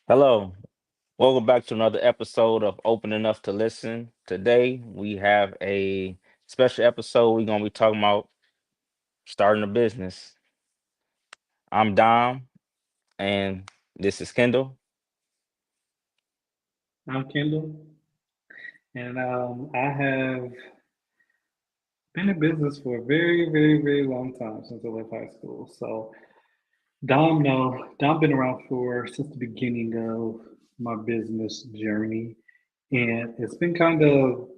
Hello, welcome back to another episode of Open Enough to Listen. Today we have a special episode. We're gonna be talking about starting a business. I'm Dom, and this is Kendall. I'm Kendall, and I have been in business for a very, very, very long time since I left high school. So Dom been around for since the beginning of my business journey, and it's been kind of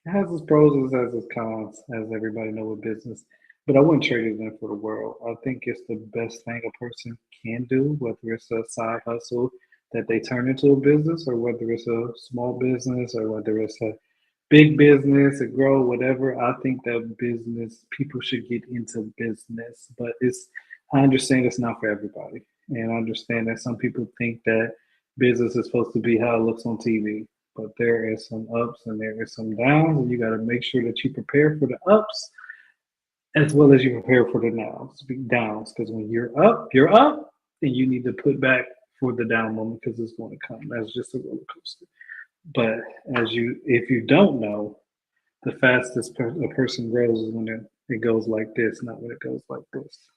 it has its pros as it has its cons, as everybody know with business. But I wouldn't trade it in for the world. I think it's the best thing a person can do, whether it's a side hustle that they turn into a business, or whether it's a small business, or whether it's a big business, a grow, whatever. I think that business people should get into business, but I understand it's not for everybody, and I understand that some people think that business is supposed to be how it looks on TV. But there is some ups and there is some downs, and you got to make sure that you prepare for the ups as well as you prepare for the downs. Because when you're up, and you need to put back for the down moment because it's going to come. That's just a roller coaster. But if you don't know, the fastest a person grows is when it goes like this, not when it goes like this.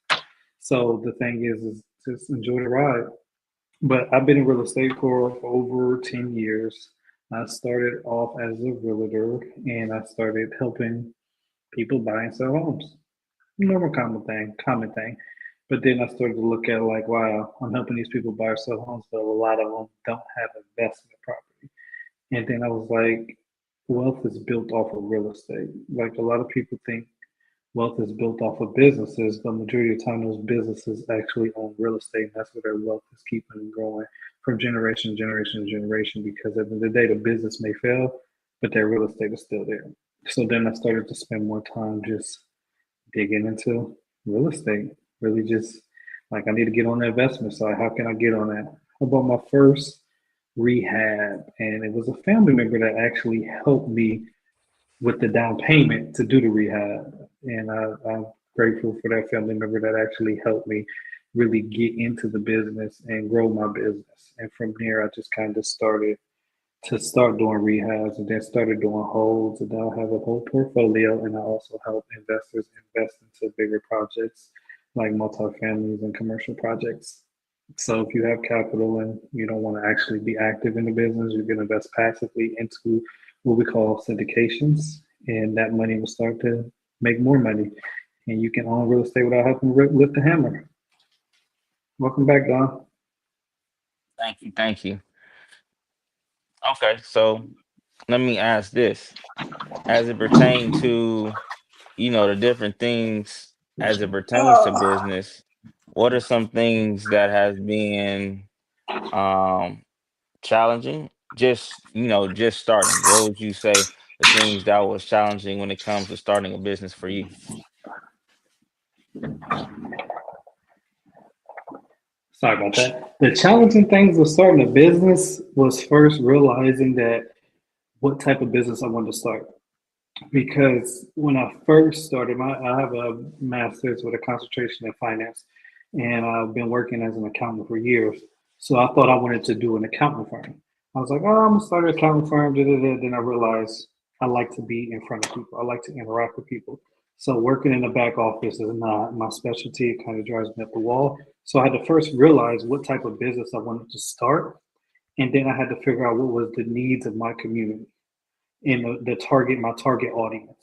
So the thing is just enjoy the ride. But I've been in real estate for over 10 years. I started off as a realtor and I started helping people buy and sell homes. Normal common thing. But then I started to look at like, wow, I'm helping these people buy or sell homes, but a lot of them don't have investment property. And then I was like, wealth is built off of real estate. Like a lot of people think wealth is built off of businesses, but majority of the time those businesses actually own real estate, and that's where their wealth is keeping and growing from generation to generation to generation. Because at the end of the day, the business may fail, but their real estate is still there. So then I started to spend more time just digging into real estate. Really, just like I need to get on the investment side. How can I get on that? I bought my first rehab, and it was a family member that actually helped me with the down payment to do the rehab. And I'm grateful for that family member that actually helped me really get into the business and grow my business. And from there, I just kind of started to start doing rehabs and then started doing holds. And now I have a whole portfolio. And I also help investors invest into bigger projects like multifamilies and commercial projects. So if you have capital and you don't want to actually be active in the business, you can invest passively into what we call syndications, and that money will start to make more money, and you can own real estate without having to lift the hammer. Welcome back, Don. Thank you. Okay, so let me ask this: as it pertains to the different things as it pertains to business, what are some things that has been um challenging? Just starting. What would you say the things that was challenging when it comes to starting a business for you? Sorry about that. The challenging things of starting a business was first realizing that what type of business I wanted to start. Because when I first started, I have a master's with a concentration in finance, and I've been working as an accountant for years. So I thought I wanted to do an accounting firm. I was like, oh, I'm gonna start an accounting firm. Da, da, da. Then I realized I like to be in front of people. I like to interact with people. So working in the back office is not my specialty. It kind of drives me up the wall. So I had to first realize what type of business I wanted to start, and then I had to figure out what was the needs of my community and my target audience.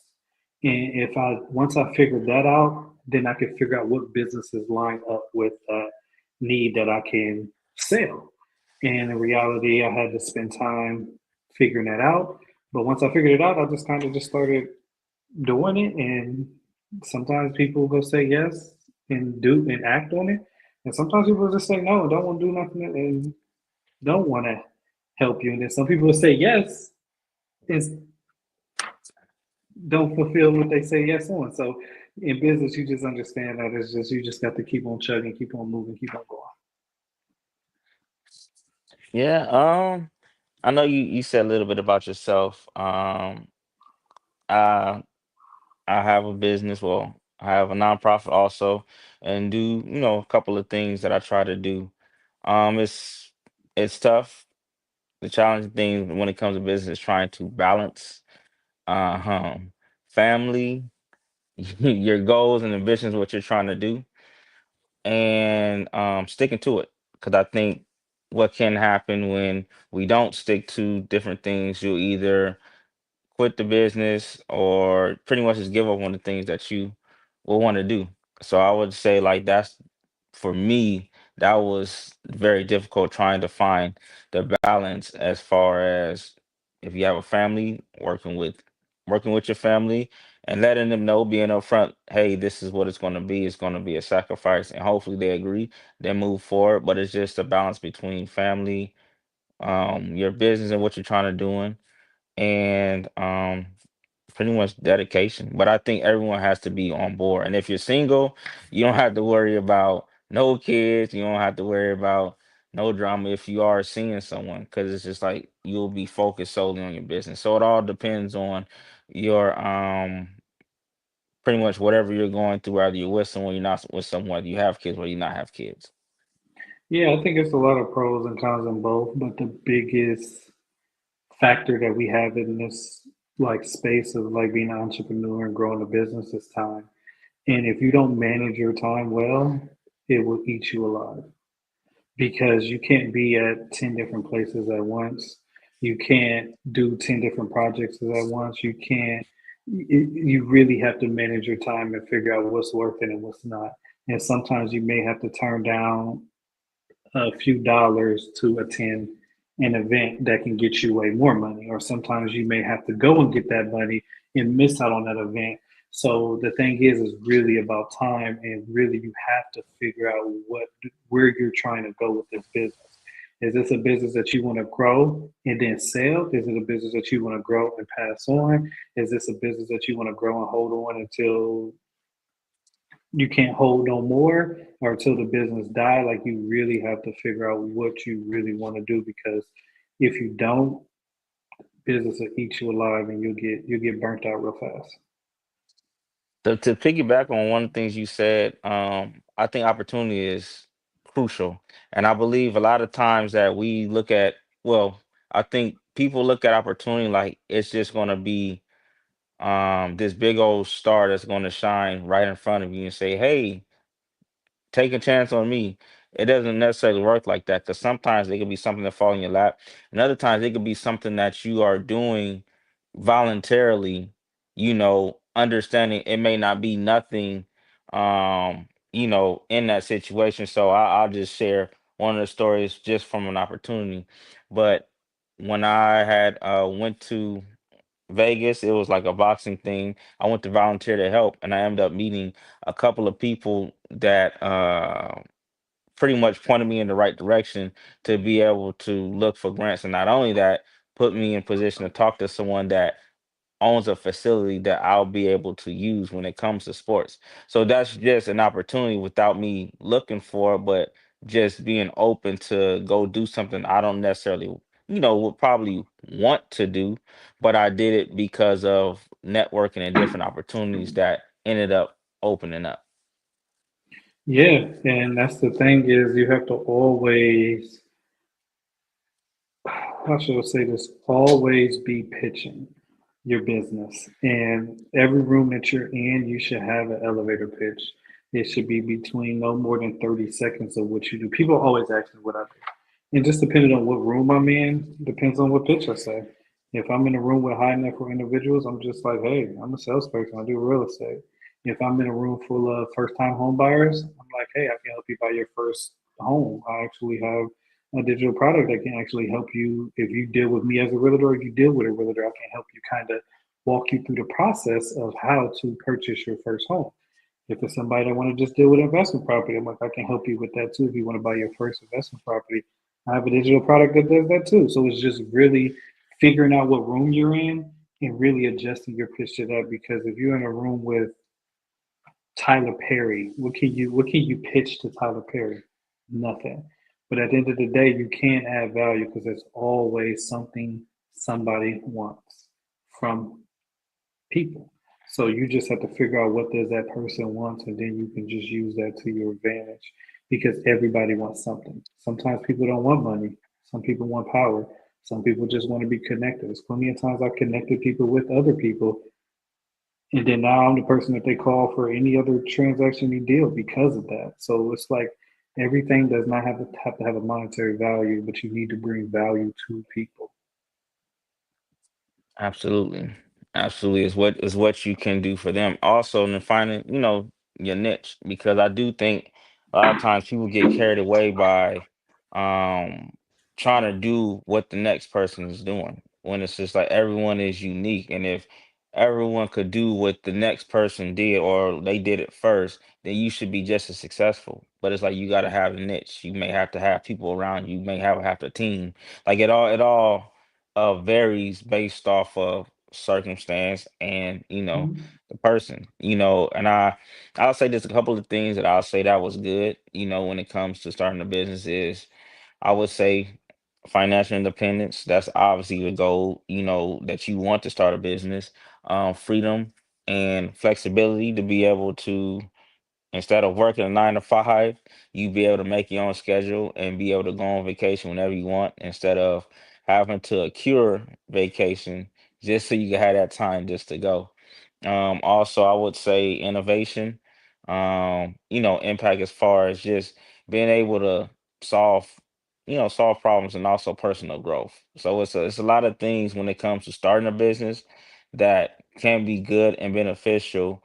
And if I once I figured that out, then I could figure out what businesses line up with that need that I can sell. And in reality, I had to spend time figuring that out. But once I figured it out, I just kind of just started doing it. And sometimes people will say yes and do and act on it. And sometimes people just say no and don't want to do nothing and don't want to help you. And then some people will say yes and don't fulfill what they say yes on. So in business, you just understand that it's just you just got to keep on chugging, keep on moving, keep on going. Yeah, I know you said a little bit about yourself. I I have a business, well, I have a nonprofit also, and do a couple of things that I try to do. It's it's tough. The challenging thing when it comes to business is trying to balance um family, your goals and ambitions, what you're trying to do, and sticking to it. Because I think what can happen when we don't stick to different things, you'll either quit the business or pretty much just give up on the things that you will want to do. So I would say like that's for me, that was very difficult trying to find the balance as far as if you have a family, working with your family and letting them know, being upfront, hey, this is what it's going to be. It's going to be a sacrifice, and hopefully they agree, then move forward. But it's just a balance between family, your business and what you're trying to do, and pretty much dedication. But I think everyone has to be on board. And if you're single, you don't have to worry about no kids. You don't have to worry about no drama if you are seeing someone, because it's just like you'll be focused solely on your business. So it all depends on your pretty much whatever you're going through, whether you're with someone, you're not with someone, whether you have kids, whether you not have kids. Yeah, I think it's a lot of pros and cons in both, but the biggest factor that we have in this like space of like being an entrepreneur and growing a business is time. And if you don't manage your time well, it will eat you alive because you can't be at 10 different places at once. You can't do 10 different projects at once. You can't, you really have to manage your time and figure out what's worth it and what's not. And sometimes you may have to turn down a few dollars to attend an event that can get you way more money, or sometimes you may have to go and get that money and miss out on that event. So the thing is really about time, and really you have to figure out where you're trying to go with this business. Is this a business that you want to grow and then sell? Is it a business that you want to grow and pass on? Is this a business that you want to grow and hold on until you can't hold no more or until the business die? Like you really have to figure out what you really want to do, because if you don't, business will eat you alive and you'll get burnt out real fast. To piggyback on one of the things you said, I think opportunity is crucial. And I believe a lot of times that we look at, well, I think people look at opportunity like it's just going to be this big old star that's going to shine right in front of you and say, hey, take a chance on me. It doesn't necessarily work like that, because sometimes it could be something that fall in your lap, and other times it could be something that you are doing voluntarily. Understanding it may not be nothing, in that situation. So I'll just share one of the stories just from an opportunity. But when I had went to Vegas, it was like a boxing thing. I went to volunteer to help, and I ended up meeting a couple of people that pretty much pointed me in the right direction to be able to look for grants. And not only that, put me in position to talk to someone that owns a facility that I'll be able to use when it comes to sports. So that's just an opportunity without me looking for it, but just being open to go do something I don't necessarily, would probably want to do, but I did it because of networking and different opportunities that ended up opening up. Yeah, and that's the thing is you have to always, how should I say this, always be pitching your business. And every room that you're in, you should have an elevator pitch. It should be between no more than 30 seconds of what you do. People always ask me what I do. And just depending on what room I'm in, depends on what pitch I say. If I'm in a room with high net worth individuals, I'm just like, hey, I'm a salesperson. I do real estate. If I'm in a room full of first time home buyers, I'm like, hey, I can help you buy your first home. I actually have a digital product that can actually help you. If you deal with me as a realtor or you deal with a realtor, I can help you kind of walk you through the process of how to purchase your first home. If it's somebody that want to just deal with investment property, I'm like, I can help you with that too. If you want to buy your first investment property, I have a digital product that does that too. So it's just really figuring out what room you're in and really adjusting your pitch to that. Because if you're in a room with Tyler Perry, what can you pitch to Tyler Perry? Nothing. But at the end of the day, you can add value because there's always something somebody wants from people. So you just have to figure out what does that person wants, and then you can just use that to your advantage because everybody wants something. Sometimes people don't want money. Some people want power. Some people just want to be connected. There's plenty of times I connected people with other people, and then now I'm the person that they call for any other transaction you deal because of that. So it's like everything does not have to have a monetary value, but you need to bring value to people. Absolutely. Absolutely is what you can do for them. Also, in finding, your niche, because I do think a lot of times people get carried away by um trying to do what the next person is doing when it's just like everyone is unique. And if everyone could do what the next person did or they did it first, then you should be just as successful. But it's like you gotta have a niche. You may have to have people around you, you may have a team. Like it all varies based off of circumstance and Mhm. the person, and I'll say just a couple of things that I'll say that was good, when it comes to starting a business is I would say financial independence. That's obviously the goal, that you want to start a business. Freedom and flexibility to be able to, instead of working a 9 to 5, you be able to make your own schedule and be able to go on vacation whenever you want instead of having to accrue vacation just so you can have that time just to go. Also, I would say innovation, impact as far as just being able to solve, solve problems and also personal growth. So it's a lot of things when it comes to starting a business that can be good and beneficial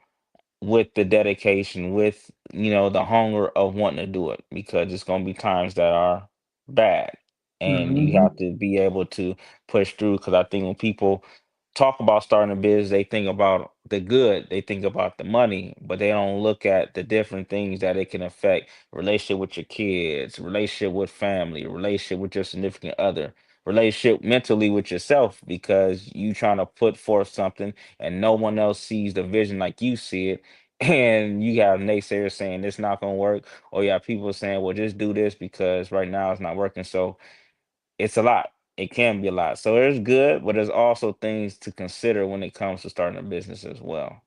with the dedication, with the hunger of wanting to do it, because it's going to be times that are bad, and you have Mhm. to be able to push through. Because I think when people talk about starting a business, they think about the good, they think about the money, but they don't look at the different things that it can affect: relationship with your kids, relationship with family, relationship with your significant other, relationship mentally with yourself, because you trying to put forth something and no one else sees the vision like you see it, and you have naysayers saying it's not going to work, or you have people saying, well, just do this because right now it's not working. So it's a lot. It can be a lot. So there's good, but there's also things to consider when it comes to starting a business as well.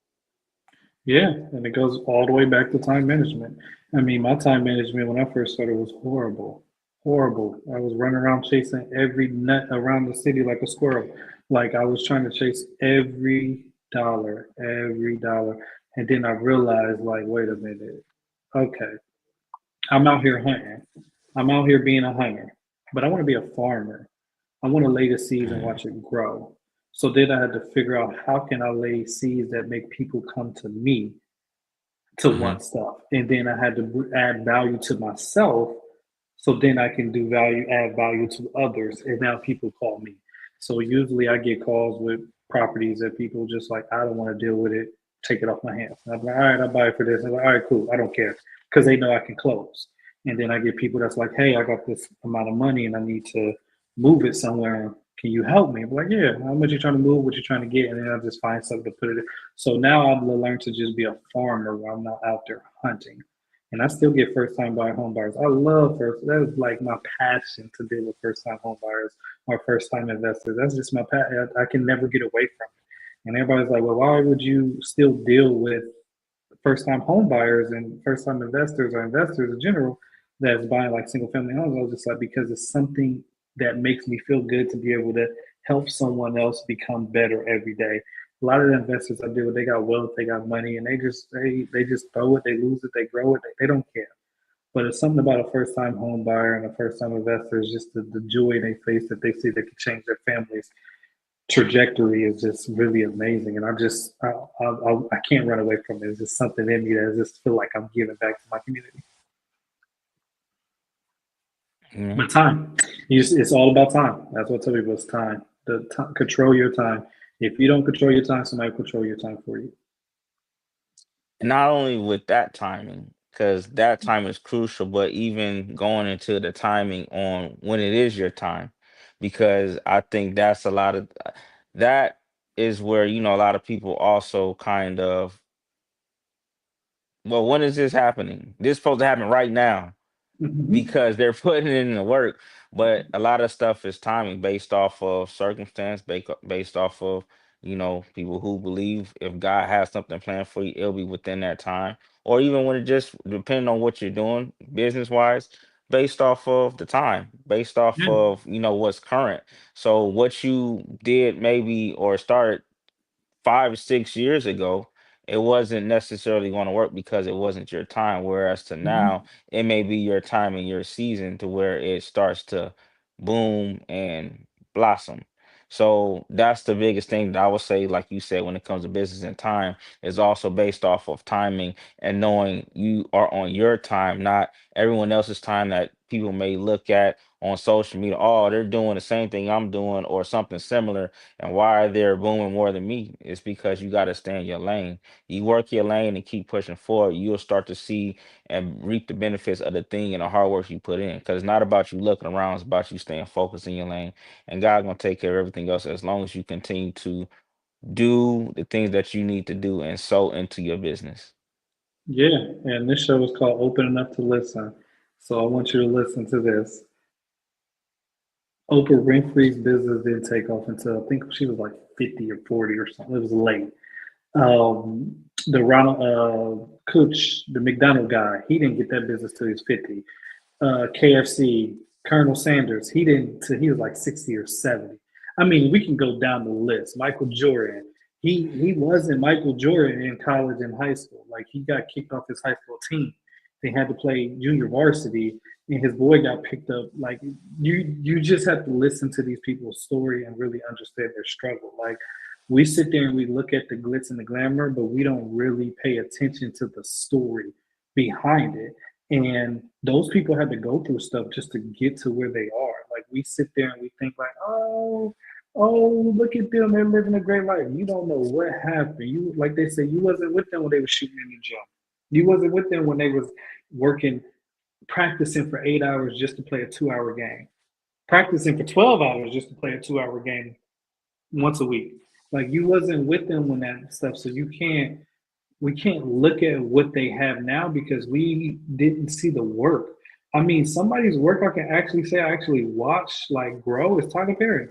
Yeah, and it goes all the way back to time management. I mean, my time management when I first started was horrible. Horrible. I was running around chasing every nut around the city like a squirrel. Like I was trying to chase every dollar, every dollar. And then I realized, like, wait a minute. Okay, I'm out here hunting. I'm out here being a hunter, but I want to be a farmer. I want to lay the seeds and Mhm. watch it grow. So then I had to figure out how can I lay seeds that make people come to me to Mhm. want stuff. And then I had to add value to myself. So then I can add value to others. And now people call me. So usually I get calls with properties that people just like, I don't want to deal with it. Take it off my hands. And I'm like, all right, I'll buy it for this. I'm like, all right, cool. I don't care because they know I can close. And then I get people that's like, hey, I got this amount of money and I need to move it somewhere. Can you help me? I'm like, yeah, how much you trying to move? What you trying to get? And then I'll just find something to put it in. So now I've learned to just be a farmer where I'm not out there hunting. And I still get first time buyer home buyers. I love first. That is like my passion to deal with first time home buyers or first time investors. That's just my passion. I can never get away from it. And everybody's like, well, why would you still deal with first time home buyers and first time investors or investors in general that's buying like single family homes? I was just like, because it's something that makes me feel good to be able to help someone else become better every day. A lot of the investors I deal with, they got wealth, they got money, and they just throw it, they lose it, they grow it, they don't care. But it's something about a first time home buyer and a first time investor is just the joy in their face that they see they can change their families trajectory is just really amazing, and I can't run away from it. It's just something in me that I just feel like I'm giving back to my community. Mhm. But time, it's all about time. That's what I tell people. It's time. Control your time. If you don't control your time, somebody will control your time for you. And not only with that timing, because that time is crucial, but even going into the timing on when it is your time, because I think that's a lot of that is where, a lot of people also kind of, well, when is this happening? This supposed to happen right now, Hmm. because they're putting in the work. But a lot of stuff is timing based off of circumstance, based off of, people who believe if God has something planned for you, it'll be within that time. Or even when it just depending on what you're doing business wise. based off of the time, based off Yeah. of, what's current. So what you did maybe or started 5 6 years ago, it wasn't necessarily going to work because it wasn't your time. Whereas to now, Mhm. it may be your time and your season to where it starts to boom and blossom. So that's the biggest thing that I would say, like you said, when it comes to business and time, is also based off of timing and knowing you are on your time, not everyone else's time that people may look at on social media. Oh, they're doing the same thing I'm doing or something similar, and why they're booming more than me is because you got to stay in your lane. You work your lane and keep pushing forward, you'll start to see and reap the benefits of the thing and the hard work you put in. Because it's not about you looking around, it's about you staying focused in your lane. And God's gonna take care of everything else as long as you continue to do the things that you need to do and sow into your business. Yeah, and this show is called Open Enough to Listen. So I want you to listen to this. Oprah Winfrey's business didn't take off until I think she was like 50 or 40 or something. It was late. The Ronald Cooch, the McDonald guy, he didn't get that business till he was 50. KFC, Colonel Sanders, he didn't till he was like 60 or 70. I mean, we can go down the list. Michael Jordan, he wasn't Michael Jordan in college and high school. Like he got kicked off his high school team. They had to play junior varsity, and his boy got picked up. Like you just have to listen to these people's story and really understand their struggle. Like we sit there and we look at the glitz and the glamour, but we don't really pay attention to the story behind it. And those people had to go through stuff just to get to where they are. Like we sit there and we think like, oh, look at them, they're living a great life. You don't know what happened. You like they say, you wasn't with them when they were shooting in the gym. You wasn't with them when they was working, practicing for 8 hours just to play a 2 hour game, practicing for 12 hours just to play a 2 hour game once a week. Like you wasn't with them when that stuff. So we can't look at what they have now because we didn't see the work. I mean, somebody's work I can actually say I actually watched like grow is Tyler Perry.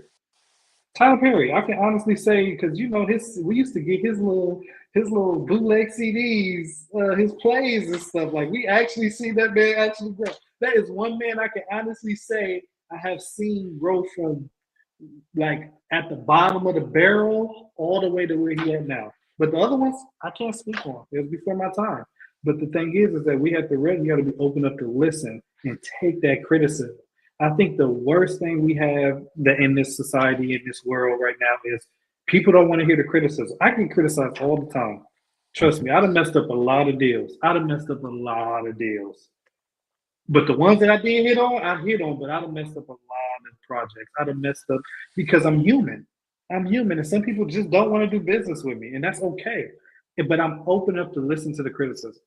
Tyler Perry, I can honestly say because you know his we used to get his little bootleg CDs, his plays and stuff. Like we actually see that man actually grow. That is one man I can honestly say I have seen grow from like at the bottom of the barrel all the way to where he at now. But the other ones, I can't speak on. It was before my time. But the thing is that we have to ready. You got to be open up to listen and take that criticism. I think the worst thing we have that in this society, in this world right now, is people don't want to hear the criticism. I get criticized all the time. Trust me, I'd have messed up a lot of deals. I'd have messed up a lot of deals. But the ones that I did hit on, I hit on, but I'd have messed up a lot of projects. I'd have messed up because I'm human. I'm human, and some people just don't want to do business with me, and that's okay. But I'm open up to listen to the criticism,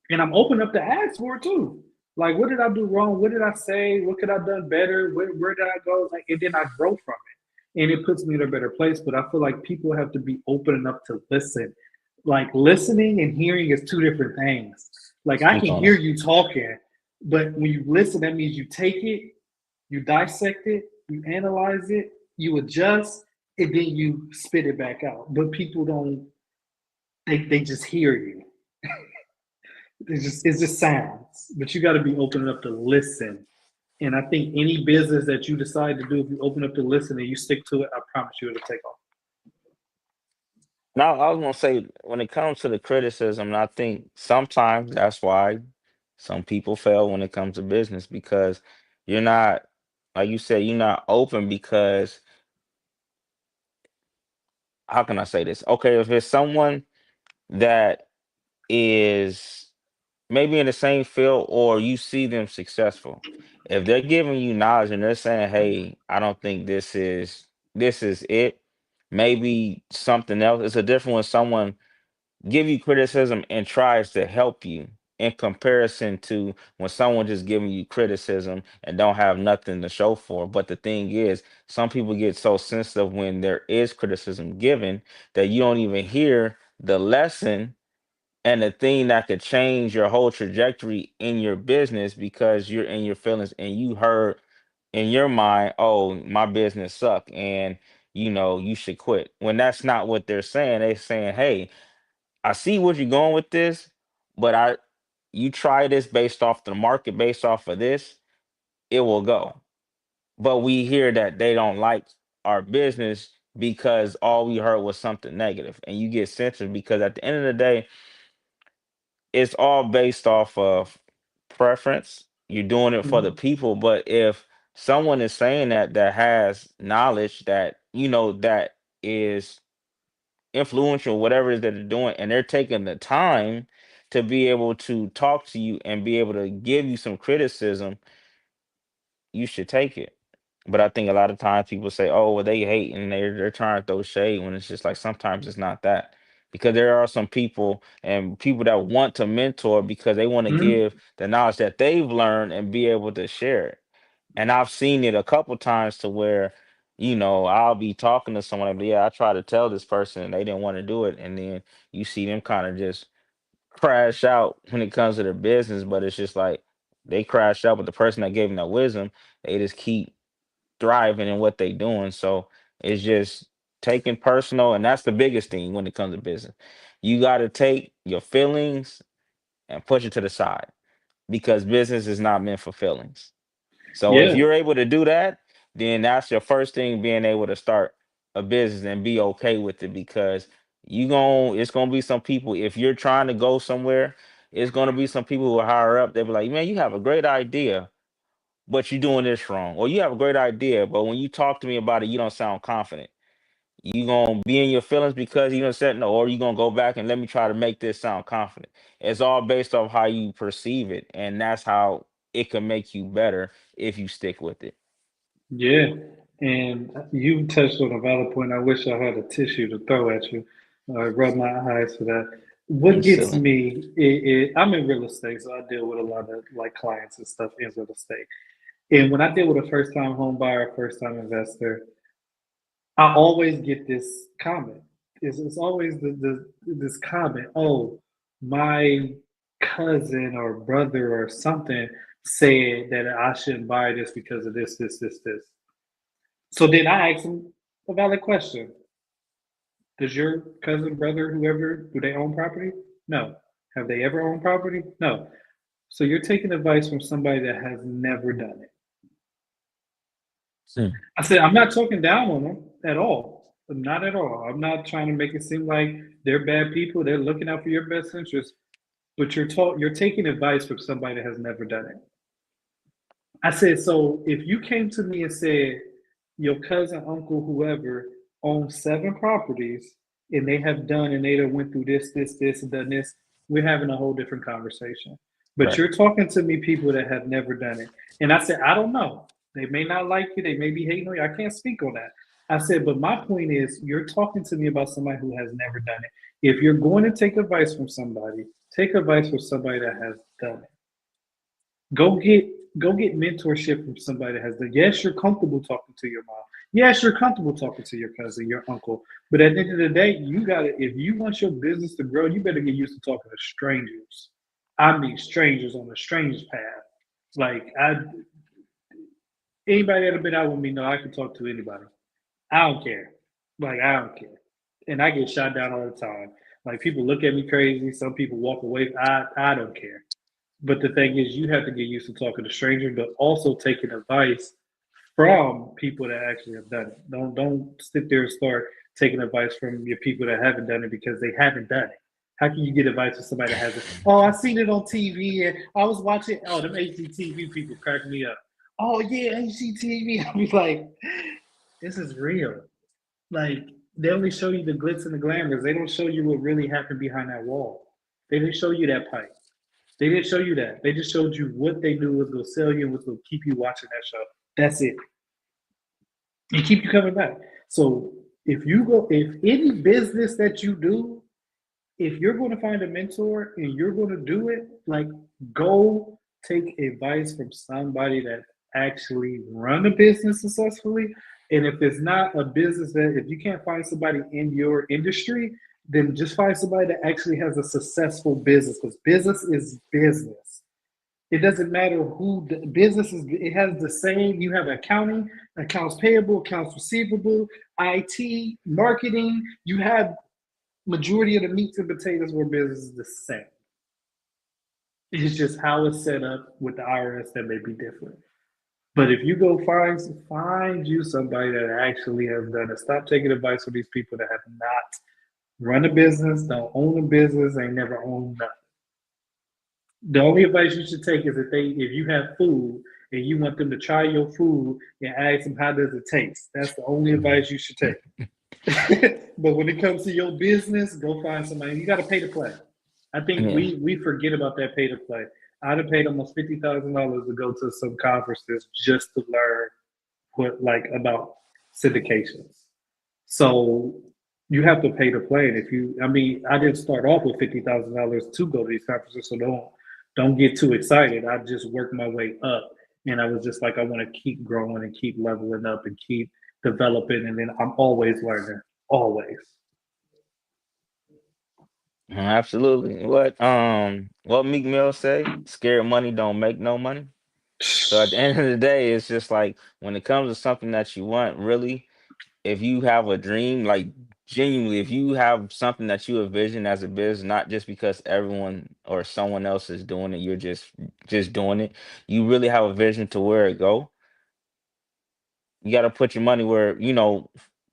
and I'm open up to ask for it too. Like, what did I do wrong? What did I say? What could I have done better? Where did I go? Like, and then I grow from it, and it puts me in a better place. But I feel like people have to be open enough to listen. Like listening and hearing is two different things. Like I Speak can on hear it. you talking, but when you listen, that means you take it, you dissect it, you analyze it, you adjust, and then you spit it back out. But people don't, they just hear you. It's just sounds. But you got to be open enough to listen. And I think any business that you decide to do, if you open up to listen and you stick to it, I promise you it'll take off. Now, I was gonna say when it comes to the criticism, and I think sometimes that's why some people fail when it comes to business because you're not, like you said, you're not open because how can I say this? Okay, if it's someone that is maybe in the same field or you see them successful, if they're giving you knowledge and they're saying, "Hey, I don't think this is it," maybe something else. It's a different when someone give you criticism and tries to help you in comparison to when someone just giving you criticism and don't have nothing to show for. But the thing is, some people get so sensitive when there is criticism given that you don't even hear the lesson and the thing that could change your whole trajectory in your business because you're in your feelings and you heard in your mind, oh, my business suck and you should quit. When that's not what they're saying. They're saying, hey, I see what you're going with this, but you try this based off the market, based off of this, it will go. But we hear that they don't like our business because all we heard was something negative, and you get censored because at the end of the day, it's all based off of preference. You're doing it for the Mhm. people, but if someone is saying that has knowledge that that is influential, whatever it is that they're doing, and they're taking the time to be able to talk to you and be able to give you some criticism, you should take it. But I think a lot of times people say, "Oh, well, they hate and they're trying to throw shade," when it's just like sometimes it's not that. Because there are some people and people that want to mentor because they want to Mhm. give the knowledge that they've learned and be able to share it. And I've seen it a couple times to where, I'll be talking to someone like, yeah, I tried to tell this person and they didn't want to do it. And then you see them kind of just crash out when it comes to their business, but it's just like they crash out, but the person that gave them that wisdom, they just keep thriving in what they doing. So it's just taking personal, and that's the biggest thing when it comes to business. You got to take your feelings and push it to the side because business is not meant for feelings. So if Yeah. you're able to do that, then that's your first thing, being able to start a business and be okay with it because it's gonna be some people, if you're trying to go somewhere, it's gonna be some people who are higher up. They'll be like, man, you have a great idea, but you're doing this wrong. Or you have a great idea, but when you talk to me about it, you don't sound confident. You gonna be in your feelings because you don't said no, or you gonna go back and let me try to make this sound confident. It's all based off how you perceive it, and that's how it can make you better if you stick with it. Yeah, and you touched on a valid point. I wish I had a tissue to throw at you. Rub my eyes for that. What You gets silly. me, I'm in real estate, so I deal with a lot of like clients and stuff in real estate. And when I deal with a first time home buyer, first time investor, I always get this comment. It's always this comment. Oh, my cousin or brother or something said that I shouldn't buy this because of this. So then I asked him a valid question. Does your cousin, brother, whoever, do they own property? No. Have they ever owned property? No. So you're taking advice from somebody that has never done it. Hmm. I said, I'm not talking down on them at all. Not at all. I'm not trying to make it seem like they're bad people. They're looking out for your best interest. But you're taking advice from somebody that has never done it. I said, so if you came to me and said your cousin, uncle, whoever owns 7 properties and they have done and they done went through this, and done this, we're having a whole different conversation. But Right. you're talking to me people that have never done it. And I said, I don't know. They may not like you, they may be hating on you. I can't speak on that. I said, but my point is, you're talking to me about somebody who has never done it. If you're going to take advice from somebody, take advice from somebody that has done it. Go get go get mentorship from somebody that has done. Yes, you're comfortable talking to your mom. Yes, you're comfortable talking to your cousin, your uncle. But at the end of the day, you gotta if you want your business to grow, you better get used to talking to strangers. I mean strangers on a stranger's path. Like I anybody that been out with me know I can talk to anybody. I don't care. Like I don't care. And I get shot down all the time. Like people look at me crazy. Some people walk away. I don't care. But the thing is, you have to get used to talking to strangers, but also taking advice from people that actually have done it. Don't sit there and start taking advice from your people that haven't done it because they haven't done it. How can you get advice from somebody that hasn't? Oh, I seen it on TV and I was watching. Oh, them HGTV people crack me up. Oh yeah, HGTV. I be like, this is real. Like they only show you the glitz and the glamours. They don't show you what really happened behind that wall. They didn't show you that pipe. They didn't show you that. They just showed you what they knew was going to sell you and was going to keep you watching that show. That's it. And keep you coming back. So if any business that you do, if you're going to find a mentor and you're going to do it, like go take advice from somebody that actually run a business successfully. And if it's not a business that, if you can't find somebody in your industry, then just find somebody that actually has a successful business because business is business. It doesn't matter who the business is. It has the same. You have accounting, accounts payable, accounts receivable, IT, marketing. You have majority of the meats and potatoes where business is the same. It's just how it's set up with the IRS that may be different. But if you go find you somebody that actually has done it, stop taking advice from these people that have not run a business, don't own a business, ain't never owned nothing. The only advice you should take is if you have food and you want them to try your food and ask them how does it taste. That's the only advice you should take. But when it comes to your business, go find somebody. You got to pay to play. I think Yeah. we forget about that pay to play. I'd have paid almost $50,000 to go to some conferences just to learn what like about syndications. So you have to pay to play. And if you, I mean, I didn't start off with $50,000 to go to these conferences, so don't get too excited. I just worked my way up, and I was just like, I want to keep growing and keep leveling up and keep developing, and then I'm always learning, always. Absolutely. What Meek Mill say? Scared money don't make no money. So at the end of the day, it's just like when it comes to something that you want, really, if you have a dream, like genuinely, if you have something that you envision as a business, not just because everyone or someone else is doing it, you're just doing it. You really have a vision to where it go. You got to put your money where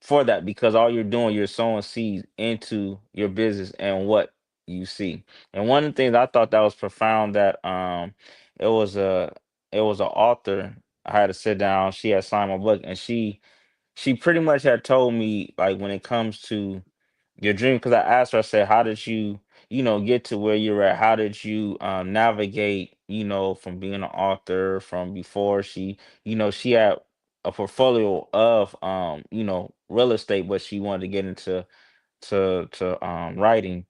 for that, because all you're doing, you're sowing seeds into your business and what you see. And one of the things I thought that was profound, that it was a it was an author I had to sit down. She had signed my book, and she pretty much had told me, like, when it comes to your dream, because I asked her, I said, how did you get to where you're at? How did you navigate, from being an author, from before she had a portfolio of real estate, but she wanted to get into to writing.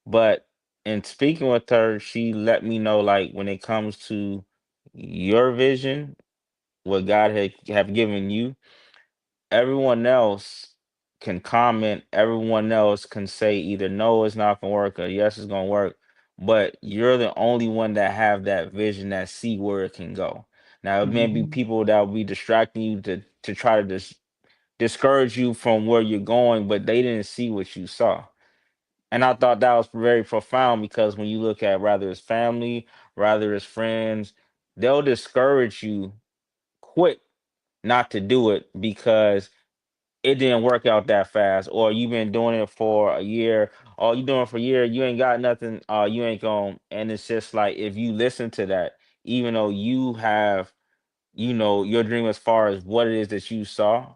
But in speaking with her, she let me know, like, when it comes to your vision, what God had have given you, everyone else can comment, everyone else can say either no, it's not gonna work, or yes, it's gonna work, but you're the only one that have that vision, that see where it can go. Now it may be Mm-hmm. people that will be distracting you to try to discourage you from where you're going, but they didn't see what you saw. And I thought that was very profound, because when you look at, rather it's family, rather it's friends, they'll discourage you quick not to do it because it didn't work out that fast, or you've been doing it for a year, or you doing it for a year, you ain't got nothing, you ain't going. And it's just like, if you listen to that, even though you have, your dream as far as what it is that you saw,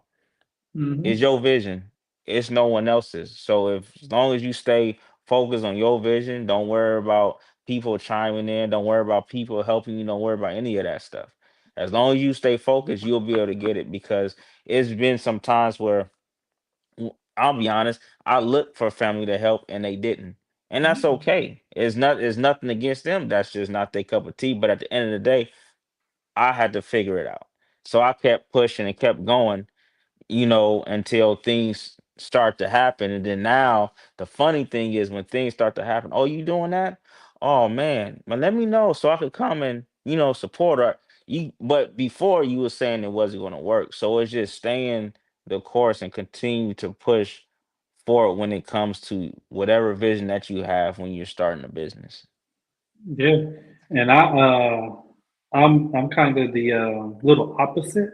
is Mm-hmm. your vision. It's no one else's. So if, as long as you stay focused on your vision, don't worry about people chiming in, don't worry about people helping you, don't worry about any of that stuff. As long as you stay focused, you'll be able to get it, because it's been some times where, I'll be honest, I looked for family to help and they didn't. And that's okay. It's nothing against them. That's just not their cup of tea. But at the end of the day, I had to figure it out. So I kept pushing and kept going, until things start to happen. And then now the funny thing is, when things start to happen, oh, you doing that? Oh man, but let me know so I could come and support her. But before, you were saying it wasn't going to work, so it's just staying the course and continue to push forward when it comes to whatever vision that you have when you're starting a business. Yeah, and I'm kind of the little opposite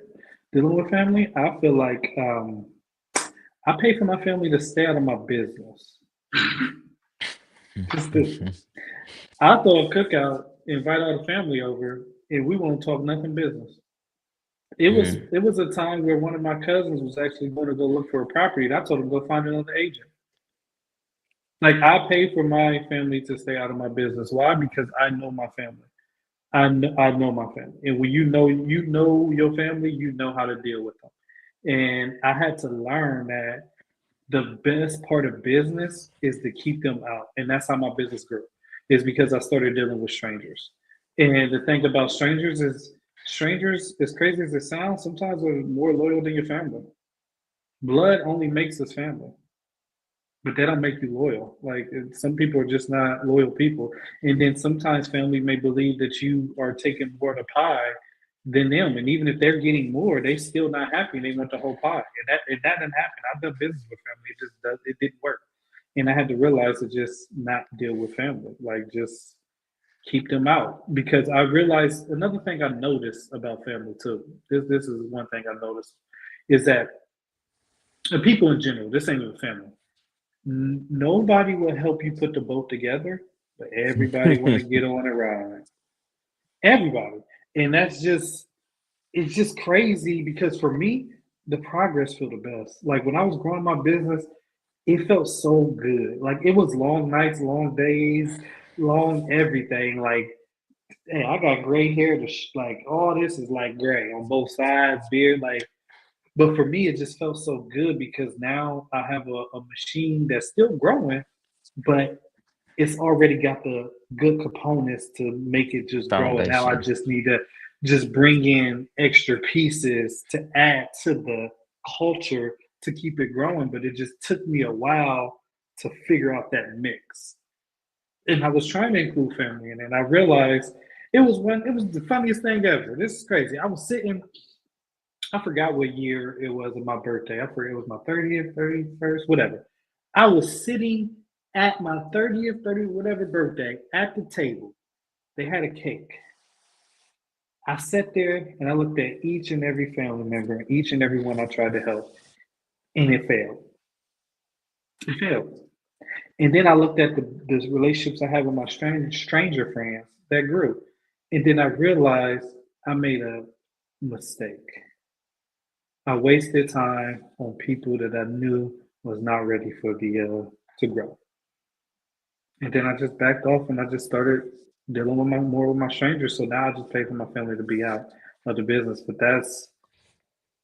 dealing with family. I feel like I pay for my family to stay out of my business. Just do. I throw a cookout, invite all the family over, and we won't talk nothing business. Mm, It was a time where one of my cousins was actually going to go look for a property, and I told him go find another agent. Like I pay for my family to stay out of my business. Why? Because I know my family. I know my family, and when you know your family, you know how to deal with them. And I had to learn that the best part of business is to keep them out, and that's how my business grew. Is because I started dealing with strangers. And the thing about strangers is, strangers, as crazy as it sounds, sometimes are more loyal than your family. Blood only makes us family, but they don't make you loyal. Like some people are just not loyal people, and then sometimes family may believe that you are taking more of the pie than them, and even if they're getting more, they still not happy. They want the whole pie, and that didn't happen. I've done business with family; it didn't work, and I had to realize to just not deal with family. Like just keep them out because I realized another thing I noticed about family too. This is one thing I noticed is that the people in general, this ain't even family. Nobody will help you put the boat together, but everybody want to get on a ride. Everybody, and that's just it's just crazy because for me, the progress feel the best. Like when I was growing my business, it felt so good. Like it was long nights, long days, long everything. Like, hey, I got gray hair. Like all this is like gray on both sides, beard. Like, but for me, it just felt so good because now I have a machine that's still growing, but it's already got the good components to make it just grow. And now I Foundation. just need to just bring in extra pieces to add to the culture to keep it growing. But it just took me a while to figure out that mix. And I was trying to include family in it. And I realized it was the funniest thing ever. This is crazy. I was sitting, I forgot what year it was of my birthday. I forget it was my 30th, 31st, whatever. I was sitting at my 30th, 30th, whatever birthday at the table. They had a cake. I sat there and I looked at each and every family member, each and every one I tried to help, and it failed. It failed. And then I looked at the relationships I had with my stranger friends that grew. And then I realized I made a mistake. I wasted time on people that I knew was not ready for the to grow. And then I just backed off and I just started dealing with more with my strangers. So now I just pay for my family to be out of the business. But that's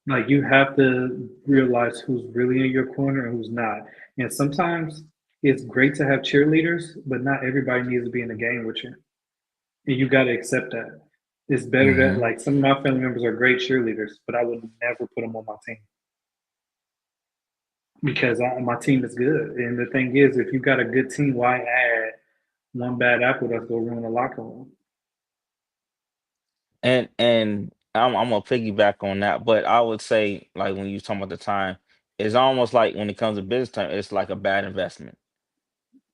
like you have to realize who's really in your corner and who's not. And sometimes it's great to have cheerleaders, but not everybody needs to be in the game with you. And you got to accept that. It's better that Hmm. like some of my family members are great cheerleaders, but I would never put them on my team because my team is good. And the thing is, if you got a good team, why add one bad apple that's gonna ruin the locker room? And I'm gonna piggyback on that, but I would say like when you talking about the time, it's almost like when it comes to business time, it's like a bad investment.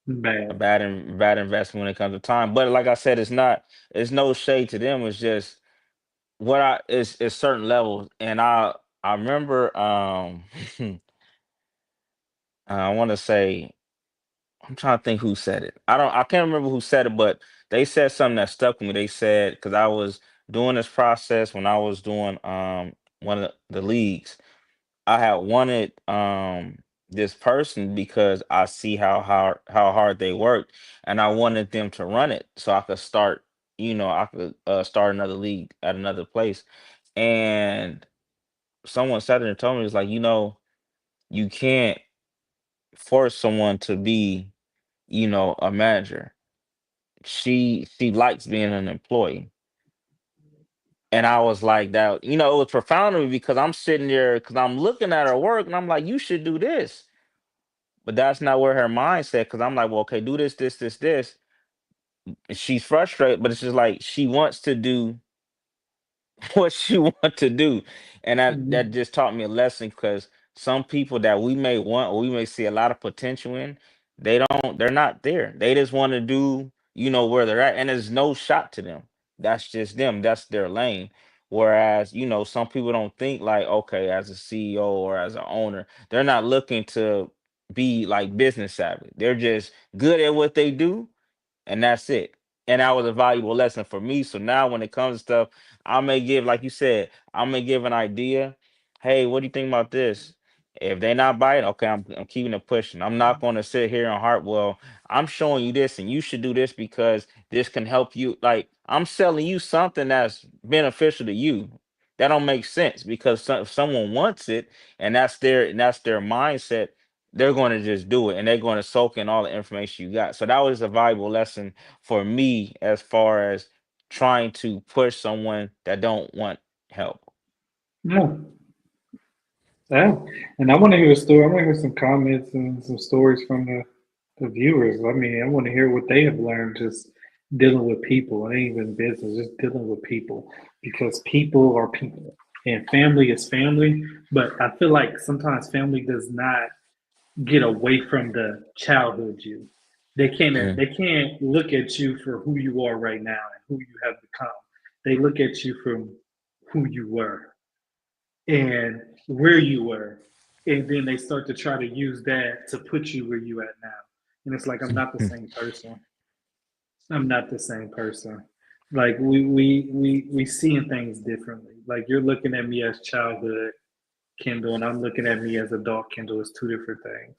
A Bad. bad investment when it comes to time. But like I said, it's not it's no shade to them. It's just what I it's certain levels. And I remember I wanna say I'm trying to think who said it. I can't remember who said it, but they said something that stuck with me. They said because I was doing this process when I was doing one of the leagues. I had wanted this person because I see how hard they worked, and I wanted them to run it so I could start. I could start another league at another place. And someone sat there and told me it's like you can't force someone to be a manager. She likes being an employee. And I was like that, it was profound to me because I'm sitting there because I'm looking at her work and I'm like, you should do this. But that's not where her mindset, because I'm like, well, okay, do this, this, this, this. And she's frustrated, but it's just like she wants to do what she want to do. And that Mhm. just taught me a lesson because some people that we may want or we may see a lot of potential in, they're not there. They just want to do, where they're at. And there's no shot to them. That's just them. That's their lane. Whereas, some people don't think like, okay, as a CEO or as an owner, they're not looking to be like business savvy. They're just good at what they do, and that's it. And that was a valuable lesson for me. So now when it comes to stuff, I may give, like you said, I may give an idea. Hey, what do you think about this? If they not biting, okay, I'm keeping it pushing. I'm not going to sit here and heart. Well, I'm showing you this, and you should do this because this can help you. Like I'm selling you something that's beneficial to you. That don't make sense because if someone wants it and that's their mindset, they're going to just do it and they're going to soak in all the information you got. So that was a valuable lesson for me as far as trying to push someone that don't want help. Yeah, yeah. And I want to hear a story. I want to hear some comments and some stories from the viewers. I mean, I want to hear what they have learned just dealing with people. It ain't even business, just dealing with people because people are people and family is family. But I feel like sometimes family does not get away from the childhood you. Mm. They can't look at you for who you are right now and who you have become. They look at you from who you were and where you were, and then they start to try to use that to put you where you at now. And it's like I'm not the same person. I'm not the same person. Like we seeing things differently. Like you're looking at me as childhood Kendall, and I'm looking at me as adult Kendall. It's two different things.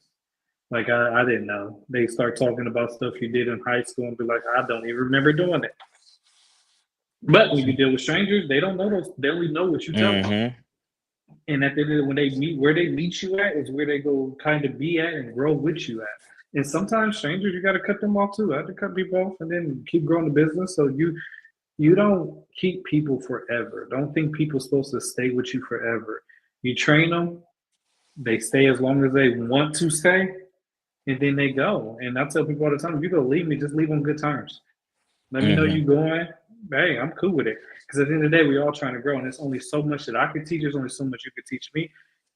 Like I didn't know. They start talking about stuff you did in high school and be like, I don't even remember doing it. But when you deal with strangers, they don't know those. They only know what you tell them. Mm-hmm. And at the end of the, when they meet, where they meet you at is where they go kind of be at and grow with you at. And sometimes strangers, you got to cut them off too. I had to cut people off and then keep growing the business. So you don't keep people forever. Don't think people supposed to stay with you forever. You train them, they stay as long as they want to stay, and then they go. And I tell people all the time, if you go leave me, just leave on good terms. Let me know Mm-hmm. you going. Hey, I'm cool with it. Because at the end of the day, we all trying to grow, and there's only so much that I can teach. There's only so much you can teach me,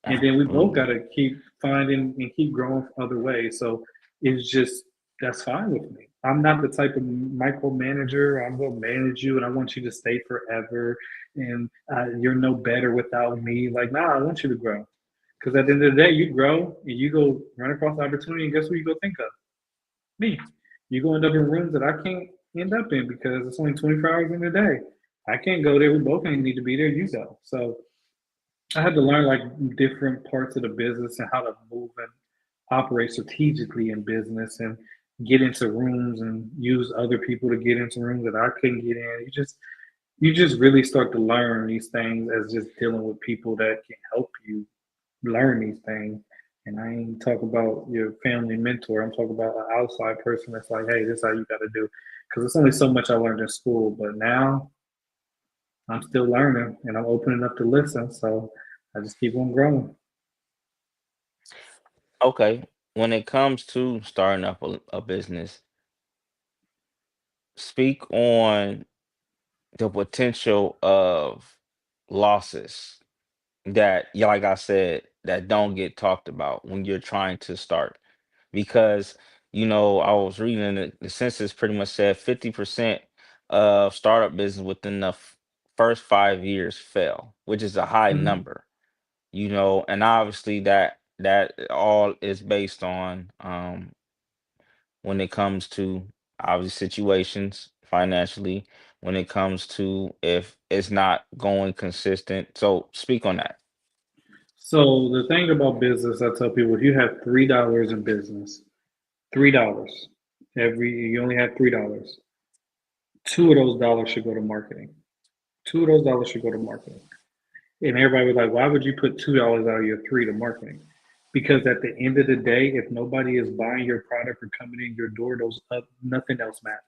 and then we both got Absolutely. to keep finding and keep growing other ways. So it's just that's fine with me. I'm not the type of micromanager. I'm gonna manage you, and I want you to stay forever, and you're no better without me. Like, nah, I want you to grow. Because at the end of the day, you grow and you go run across the opportunity, and guess what you go think of? Me. You go end up in rooms that I can't end up in because it's only 24 hours in a day. I can't go there. We both ain't need to be there. You go. So I had to learn like different parts of the business and how to move and operate strategically in business and get into rooms and use other people to get into rooms that I couldn't get in. You just really start to learn these things as just dealing with people that can help you learn these things. And I ain't talking about your family mentor. I'm talking about an outside person that's like, hey, this is how you got to do. Because it's only so much I learned in school, but now I'm still learning and I'm open enough to listen. So I just keep on growing. Okay. When it comes to starting up a business, speak on the potential of losses that, yeah, like I said, that don't get talked about when you're trying to start. Because, I was reading the census pretty much said 50% of startup business within the first 5 years fail, which is a high Mhm. number, and obviously that all is based on when it comes to obvious situations financially, when it comes to if it's not going consistent. So speak on that. So the thing about business, I tell people, if you have $3 in business, $3 you only have $3. Two of those dollars should go to marketing. Two of those dollars should go to marketing. And everybody was like, why would you put $2 out of your three to marketing? Because at the end of the day, if nobody is buying your product or coming in your door, nothing else matters.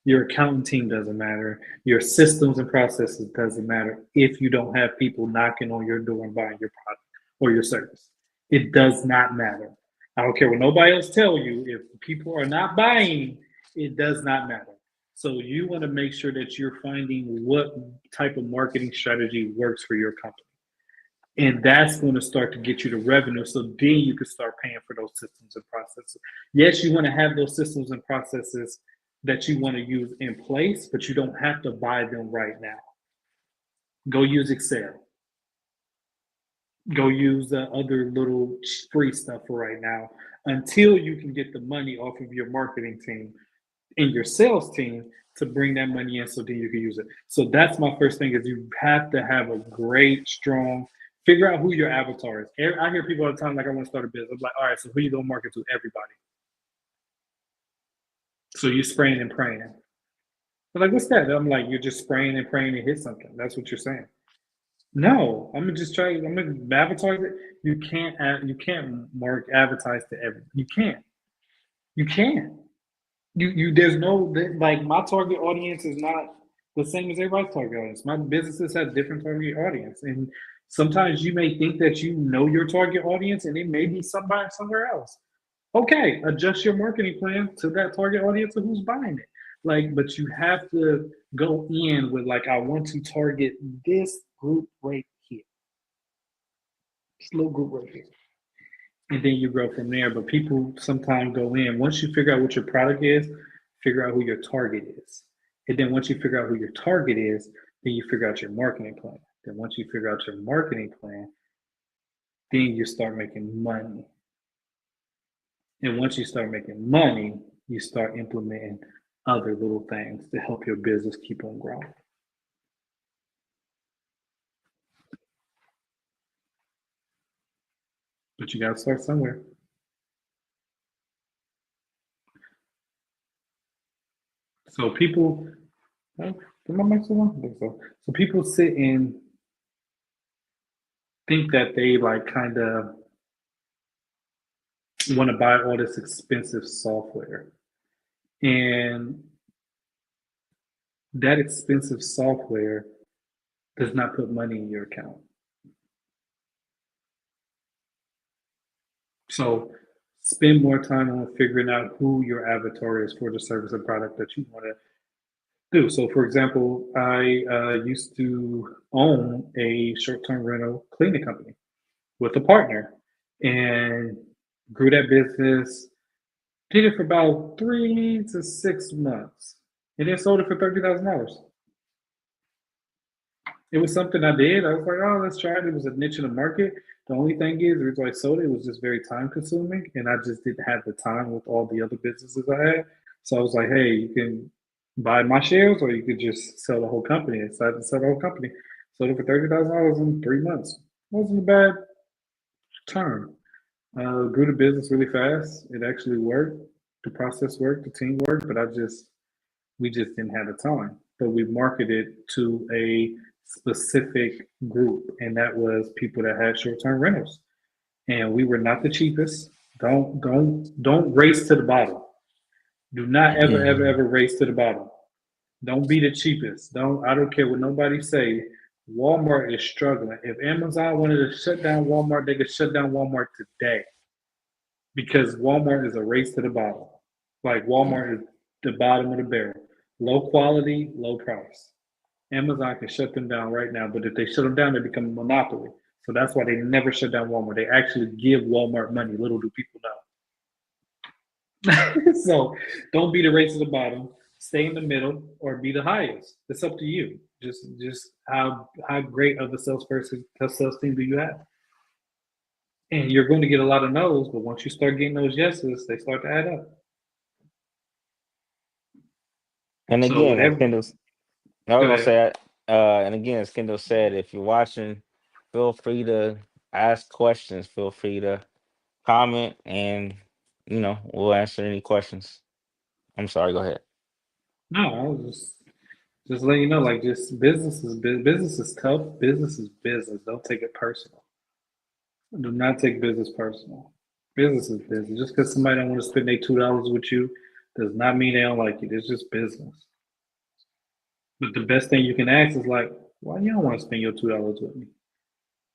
Your accounting team doesn't matter. Your systems and processes doesn't matter if you don't have people knocking on your door and buying your product or your service. It does not matter. I don't care what nobody else tell you. If people are not buying, it does not matter. So you want to make sure that you're finding what type of marketing strategy works for your company. And that's going to start to get you the revenue. So then you can start paying for those systems and processes. Yes, you want to have those systems and processes that you want to use in place, but you don't have to buy them right now. Go use Excel. Go use the other little free stuff for right now until you can get the money off of your marketing team and your sales team to bring that money in so then you can use it. So that's my first thing is you have to have a great, strong, figure out who your avatar is. I hear people all the time like I want to start a business. I'm like, all right, so who you gonna market to? Everybody. So you're spraying and praying. They're like, what's that? I'm like, you're just spraying and praying to hit something. That's what you're saying. No, I'm gonna just try. I'm gonna advertise it. You can't mark advertise to every. You can't. You can't. There's no like my target audience is not the same as everybody's target audience. My businesses have different target audience, and sometimes you may think that you know your target audience, and it may be somebody somewhere else. Okay, adjust your marketing plan to that target audience of who's buying it. Like, but you have to go in with like, I want to target this group right here, this little group right here, and then you grow from there. But people sometimes go in once you figure out what your product is, figure out who your target is, and then once you figure out who your target is, then you figure out your marketing plan. Then once you figure out your marketing plan, then you start making money. And once you start making money, you start implementing other little things to help your business keep on growing. But you got to start somewhere. So people, oh, did my mic still on? I think so. So people sit and think that they like kind of want to buy all this expensive software, and that expensive software does not put money in your account. So spend more time on figuring out who your avatar is for the service or product that you want to do. So, for example, I used to own a short-term rental cleaning company with a partner, and grew that business. Did it for about 3 to 6 months, and then sold it for $30,000. It was something I did. I was like, oh, let's try it. It was a niche in the market. The only thing is, the reason why I sold it was just very time consuming, and I just didn't have the time with all the other businesses I had. So I was like, hey, you can buy my shares, or you could just sell the whole company. I decided to sell the whole company. Sold it for $30,000 in 3 months. Wasn't a bad term. Grew the business really fast. It actually worked. The process worked. The team worked, but we just didn't have the time. But we marketed to a specific group, and that was people that had short-term rentals. And we were not the cheapest. Don't race to the bottom. Do not ever ever Mhm. ever race to the bottom. Don't be the cheapest. Don't I don't care what nobody say. Walmart is struggling. If Amazon wanted to shut down Walmart, they could shut down Walmart today because Walmart is a race to the bottom. Like Walmart is the bottom of the barrel. Low quality, low price. Amazon can shut them down right now, but if they shut them down, they become a monopoly. So that's why they never shut down Walmart. They actually give Walmart money. Little do people know. So don't be the race to the bottom. Stay in the middle or be the highest. It's up to you. Just how great of a salesperson, a sales team do you have? And you're going to get a lot of no's, but once you start getting those yeses, they start to add up. And So again, like whatever. Kendall, I was Go gonna ahead. say, and again, as Kendall said, if you're watching, feel free to ask questions. Feel free to comment, and we'll answer any questions. I'm sorry. Go ahead. No, I was just letting you know, like, just business is tough. Business is business. Don't take it personal. Do not take business personal. Business is business. Just because somebody don't want to spend their $2 with you does not mean they don't like you. It's just business. But the best thing you can ask is like, why you don't want to spend your $2 with me?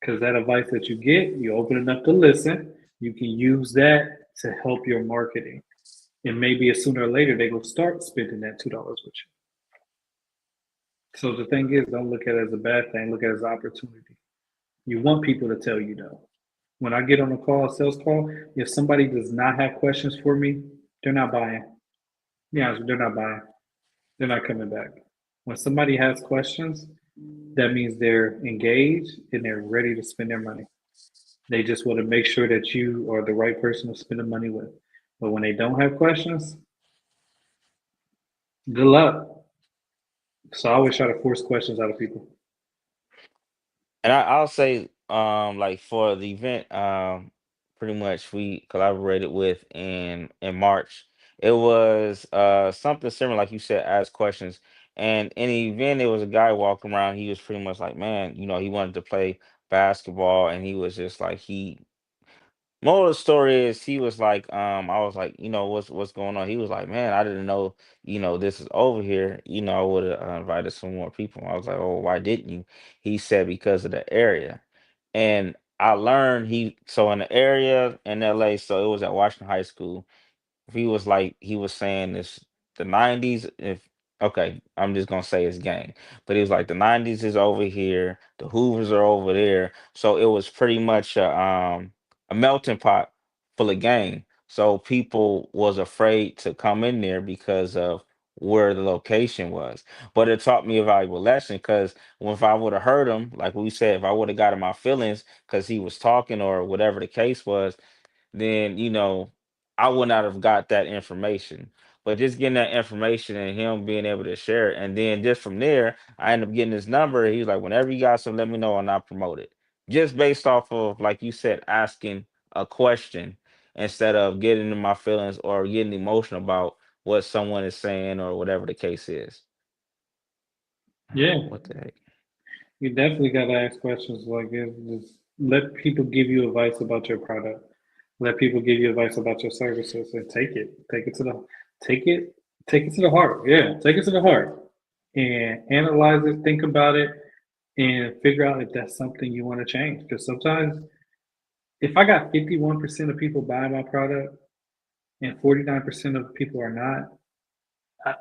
Because that advice that you get, you're open enough to listen. You can use that to help your marketing. And maybe sooner or later they will start spending that $2 with you. So the thing is, don't look at it as a bad thing. Look at it as an opportunity. You want people to tell you no. When I get on a call, a sales call, if somebody does not have questions for me, they're not buying. Yeah, they're not buying. They're not coming back. When somebody has questions, that means they're engaged and they're ready to spend their money. They just want to make sure that you are the right person to spend the money with. But when they don't have questions, good luck. So I always try to force questions out of people. And I'll say, like for the event, pretty much we collaborated with in March. It was something similar, like you said, ask questions. And in the event, there was a guy walking around. He was pretty much like, man, he wanted to play basketball, and he was just like he Moral of the story is he was like, I was like, what's going on? He was like, man, I didn't know, this is over here. I would have invited some more people. I was like, oh, why didn't you? He said because of the area. And I learned so in the area in LA, so it was at Washington High School. He was saying this the 90s. If Okay, I'm just gonna say it's gang. But he was like the 90s is over here, the Hoovers are over there. So it was pretty much a melting pot full of game. So people was afraid to come in there because of where the location was. But it taught me a valuable lesson because if I would have heard him, like we said, if I would have got in my feelings because he was talking or whatever the case was, then I would not have got that information. But just getting that information and him being able to share it, and then just from there, I ended up getting his number. He was like, "Whenever you got some, let me know, and I'll promote it." Just based off of, like you said, asking a question instead of getting in my feelings or getting emotional about what someone is saying or whatever the case is. Yeah, What the heck? you definitely got to ask questions like this. Just let people give you advice about your product. Let people give you advice about your services, and take it. Take it. Take it to the heart. Yeah, take it to the heart, and analyze it. Think about it, and figure out if that's something you want to change. Because sometimes, if I got 51% of people buying my product and 49% of people are not, I,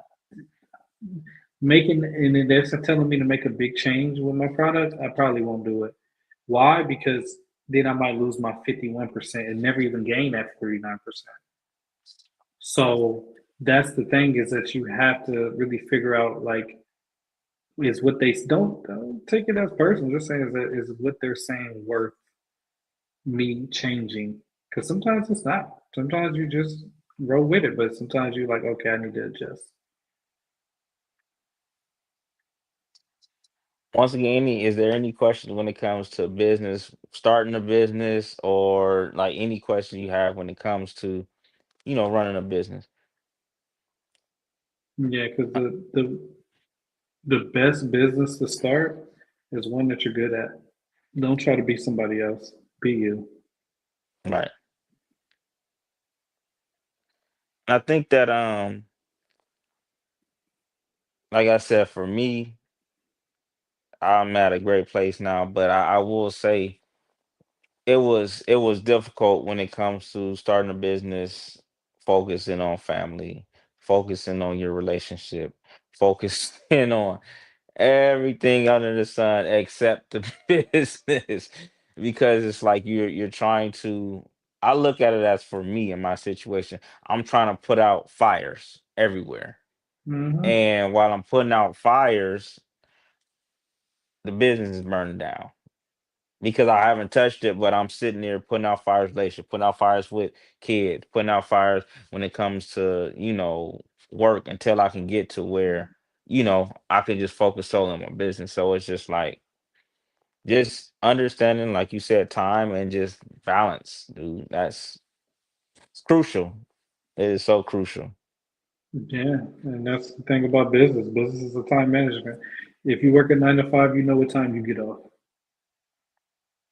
making and then they're telling me to make a big change with my product, I probably won't do it. Why? Because then I might lose my 51% and never even gain that 49%. So that's the thing, is that you have to really figure out, like, is what they don't take it as personal. Just saying, is what they're saying worth me changing? Because sometimes it's not. Sometimes you just roll with it, but sometimes you're like, okay, I need to adjust. Once again, is there any questions when it comes to business, starting a business, or like any question you have when it comes to running a business? Yeah, because the best business to start is one that you're good at. Don't try to be somebody else. Be you. Right. I think that like I said, for me, I'm at a great place now, but I will say it was difficult when it comes to starting a business, focusing on family, focusing on your relationship, focusing on everything under the sun except the business, because it's like you're trying to. I look at it as, for me in my situation, I'm trying to put out fires everywhere, Hmm. and while I'm putting out fires, the business is burning down because I haven't touched it, but I'm sitting there putting out fires, relationship, putting out fires with kids, putting out fires when it comes to work, until I can get to where I can just focus solely on my business. So it's just like, just understanding, like you said, time and just balance, dude. That's it's crucial. It is so crucial. Yeah, and that's the thing about business. Business is a time management. If you work a 9 to 5, you know what time you get off.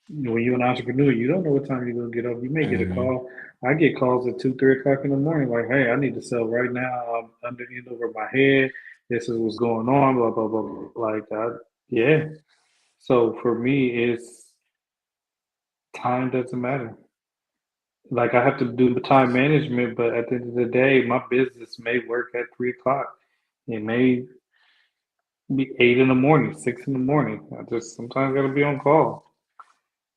When you're an entrepreneur, you don't know what time you're gonna get off. You may get a Hmm. call. I get calls at 2, 3 o'clock in the morning, like, "Hey, I need to sell right now. I'm under in over my head. This is what's going on." Blah blah blah. Blah. Yeah. So for me, it's time doesn't matter. Like, I have to do time management, but at the end of the day, my business may work at 3 o'clock. It may be 8 in the morning, 6 in the morning. I just sometimes gotta be on call.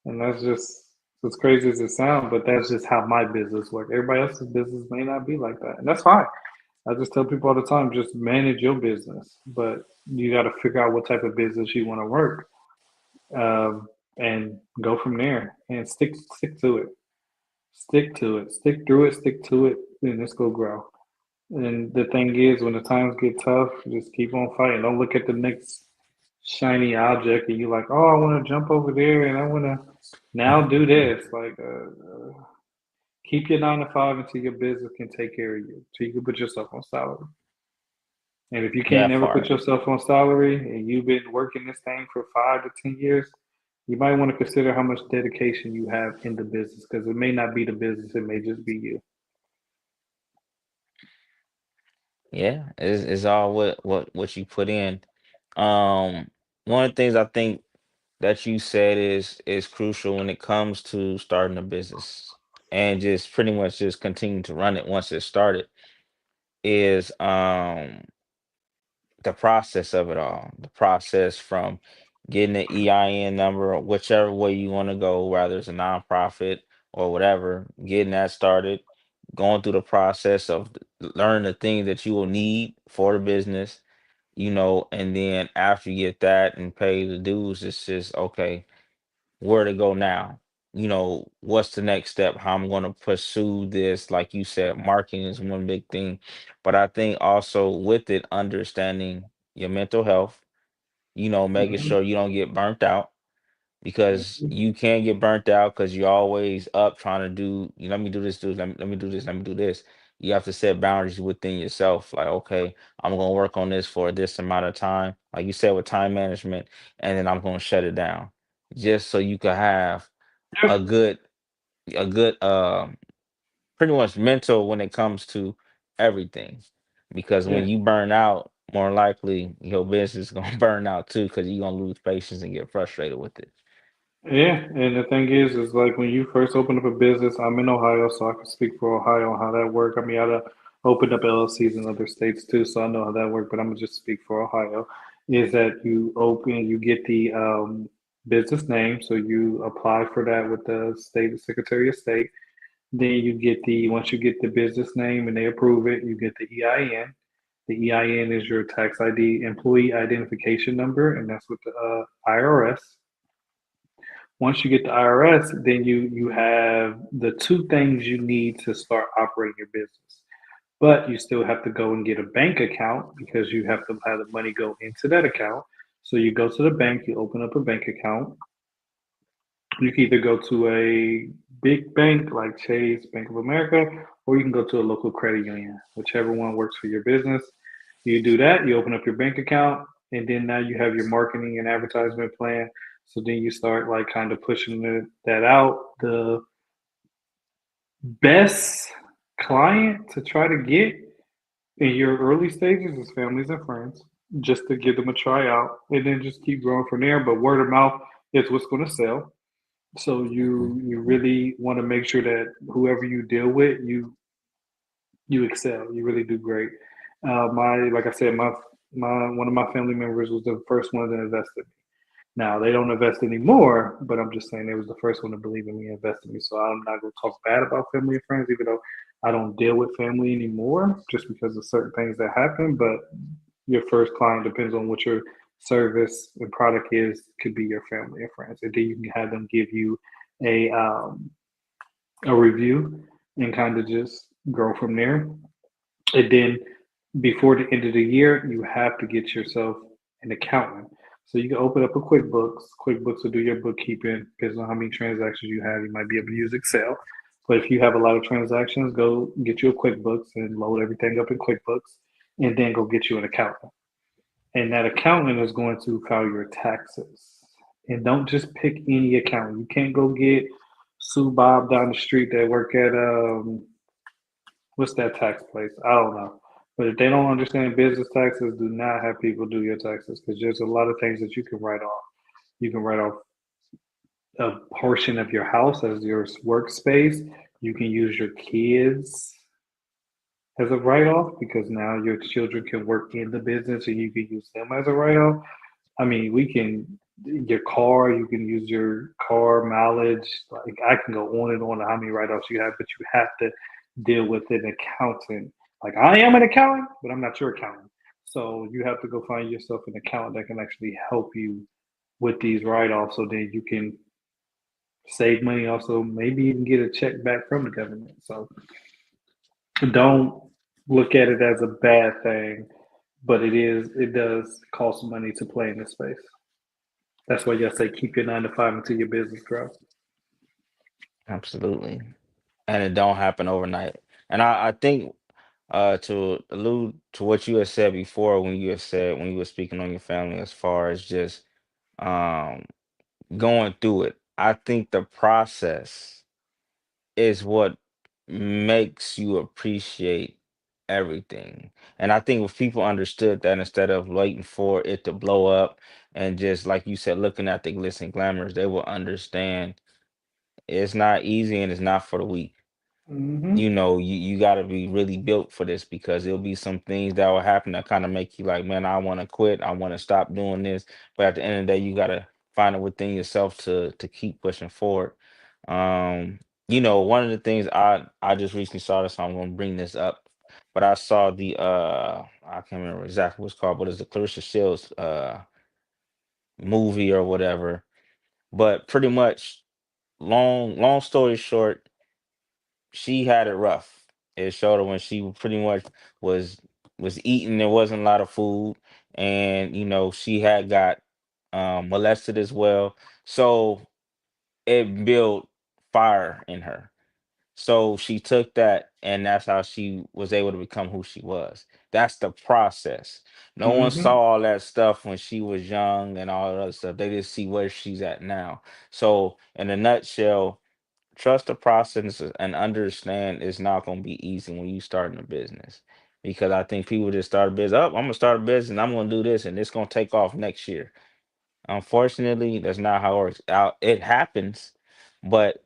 And that's just, as crazy as it sounds, but that's just how my business works. Everybody else's business may not be like that. And that's fine. I just tell people all the time, just manage your business. But you gotta figure out what type of business you want to work. And go from there and stick to it. Stick to it. Stick through it, stick to it, and it's gonna grow. And the thing is, when the times get tough, just keep on fighting. Don't look at the next shiny object and you're like, oh, I want to jump over there and I want to now do this. Keep your 9 to 5 until your business can take care of you, so you can put yourself on salary. And if you can't That never put part. yourself on salary and you've been working this thing for 5 to 10 years, you might want to consider how much dedication you have in the business, because it may not be the business, it may just be you. Yeah, it's all what you put in. Um, One of the things I think that you said is crucial when it comes to starting a business and just pretty much just continue to run it once it's started, is the process of it all. The process from getting an EIN number, or whichever way you want to go, whether it's a nonprofit or whatever, getting that started, going through the process of learning the things that you will need for the business, and then after you get that and pay the dues, it's just okay, where to go now? What's the next step? How I'm going to pursue this? Like you said, marketing is one big thing, but I think also with it, understanding your mental health, making Mhm. sure you don't get burnt out because you can get burnt out because you're always up trying to do, let me do this, let me do this, let me do this. You have to set boundaries within yourself. Like, okay, I'm going to work on this for this amount of time. Like you said, with time management, and then I'm going to shut it down just so you can have a Yeah, good, a good, pretty much mental when it comes to everything. Because yeah. when you burn out, more likely your business is going to burn out too because you're going to lose patience and get frustrated with it. Yeah, and the thing is like when you first open up a business, I'm in Ohio, so I can speak for Ohio on how that work. I mean, I've opened up LLCs in other states too, so I know how that work. But I'm gonna just speak for Ohio. Is that you get the business name, so you apply for that with the state Secretary of State. Then you get once you get the business name and they approve it, you get the EIN. The EIN is your tax ID, employee identification number, and that's with the IRS. Once you get the IRS, then you have the two things you need to start operating your business. But you still have to go and get a bank account because you have to have the money go into that account. So you go to the bank, you open up a bank account. You can either go to a big bank like Chase, Bank of America, or you can go to a local credit union, whichever one works for your business. You do that, you open up your bank account, and then now you have your marketing and advertisement plan. So then you start like kind of pushing that out. The best client to try to get in your early stages is families and friends, just to give them a try out, and then just keep growing from there. But word of mouth is what's going to sell. So Mhm. you really want to make sure that whoever you deal with, you excel. You really do great. My like I said, my one of my family members was the first one that invested. Now they don't invest anymore, but I'm just saying they was the first one to believe in me and invest in me. So I'm not gonna talk bad about family and friends, even though I don't deal with family anymore, just because of certain things that happen. But your first client depends on what your service and product is. Could be your family and friends, and then you can have them give you a um, a review and kind of just grow from there. And then before the end of the year, you have to get yourself an accountant. So you can open up a QuickBooks. QuickBooks will do your bookkeeping. Depends on how many transactions you have. You might be able to use Excel. But if you have a lot of transactions, go get you a QuickBooks and load everything up in QuickBooks and then go get you an accountant. And that accountant is going to file your taxes. And don't just pick any accountant. You can't go get Sue Bob down the street that work at what's that tax place? I don't know. But if they don't understand business taxes, do not have people do your taxes because there's a lot of things that you can write off. You can write off a portion of your house as your workspace. You can use your kids as a write off because now your children can work in the business and you can use them as a write off. I mean, we can your car, you can use your car mileage. Like I can go on and on how many write-offs you have, but you have to deal with an accountant. Like I am an accountant, but I'm not your accountant. So you have to go find yourself an accountant that can actually help you with these write-offs so that you can save money also maybe even get a check back from the government. So don't look at it as a bad thing, but it does cost money to play in this space. That's why you say keep your 9 to 5 until your business grows. Absolutely. And it don't happen overnight. And I think to allude to what you had said before when you had said when you were speaking on your family as far as just um going through it, I think the process is what makes you appreciate everything. And I think if people understood that instead of waiting for it to blow up and just like you said, looking at the glitz and glamours, they will understand it's not easy and it's not for the weak. Hmm. You got to be really built for this because there'll be some things that will happen that kind of make you like, man, I want to quit. I want to stop doing this. But at the end of the day, you got to find it within yourself to keep pushing forward. Um, one of the things I just recently saw this, so I'm gonna bring this up. But I saw the I can't remember exactly what it's called, but it's the Clarissa Shields movie or whatever. But pretty much, long story short, she had it rough. It showed her when she pretty much was was eating. There wasn't a lot of food, and she had got molested as well. So it built fire in her. So she took that, and that's how she was able to become who she was. That's the process. No one saw Hmm. all that stuff when she was young and all that other stuff. They just see where she's at now. So, in a nutshell, trust the process and understand it's not going to be easy when you starting a business. Because I think people just start a business. Oh, I'm gonna start a business and I'm gonna do this and it's gonna take off next year. Unfortunately, that's not how it works out. It happens, but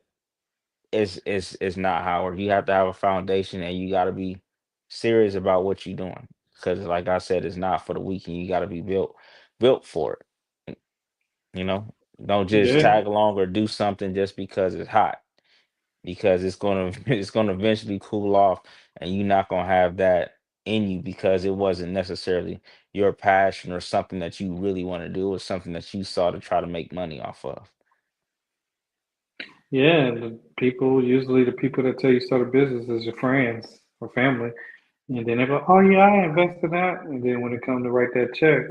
it's not how it works. You have to have a foundation and you got to be serious about what you're doing. Because, like I said, it's not for the weekend. You got to be built for it. You know, don't just Yeah, tag along or do something just because it's hot. Because it's gonna it's gonna eventually cool off, and you're not gonna have that in you because it wasn't necessarily your passion or something that you really want to do or something that you saw to try to make money off of. yeah. And usually the people that tell you start a business is your friends or family, and then they go, "Oh yeah, I invested that," and then when it comes to write that check,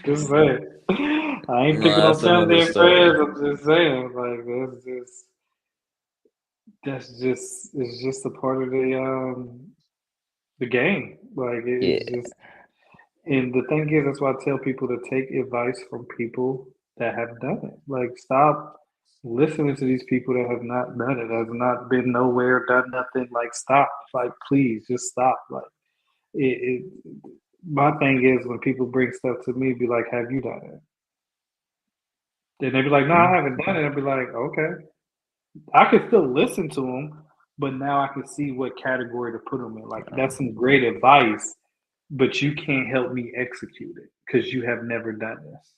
just saying. I ain't No, picking on that's another family and story. friends. I'm just saying, like that's just it's just a part of the game. Like it's Yeah. just, and the thing is, that's why I tell people to take advice from people that have done it. Like stop listening to these people that have not done it, has not been nowhere, done nothing. Like stop. Like please, just stop. Like it my thing is when people bring stuff to me, be like, "Have you done it?" Then they be like, "No, I Mm. haven't done it." I'd be like, "Okay." I can still listen to them, but now I can see what category to put them in. Like that's some great advice, but you can't help me execute it because you have never done this.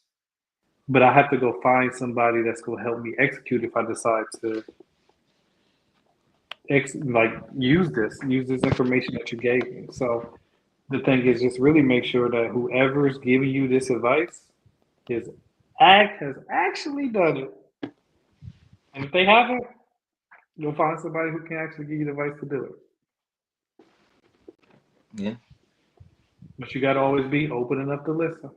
But I have to go find somebody that's going to help me execute if I decide to use this information that you gave me. So the thing is, just really make sure that whoever's giving you this advice is has actually done it, and if they haven't, you'll find somebody who can actually give you the advice to do it. Yeah, But you got to always be open enough to listen.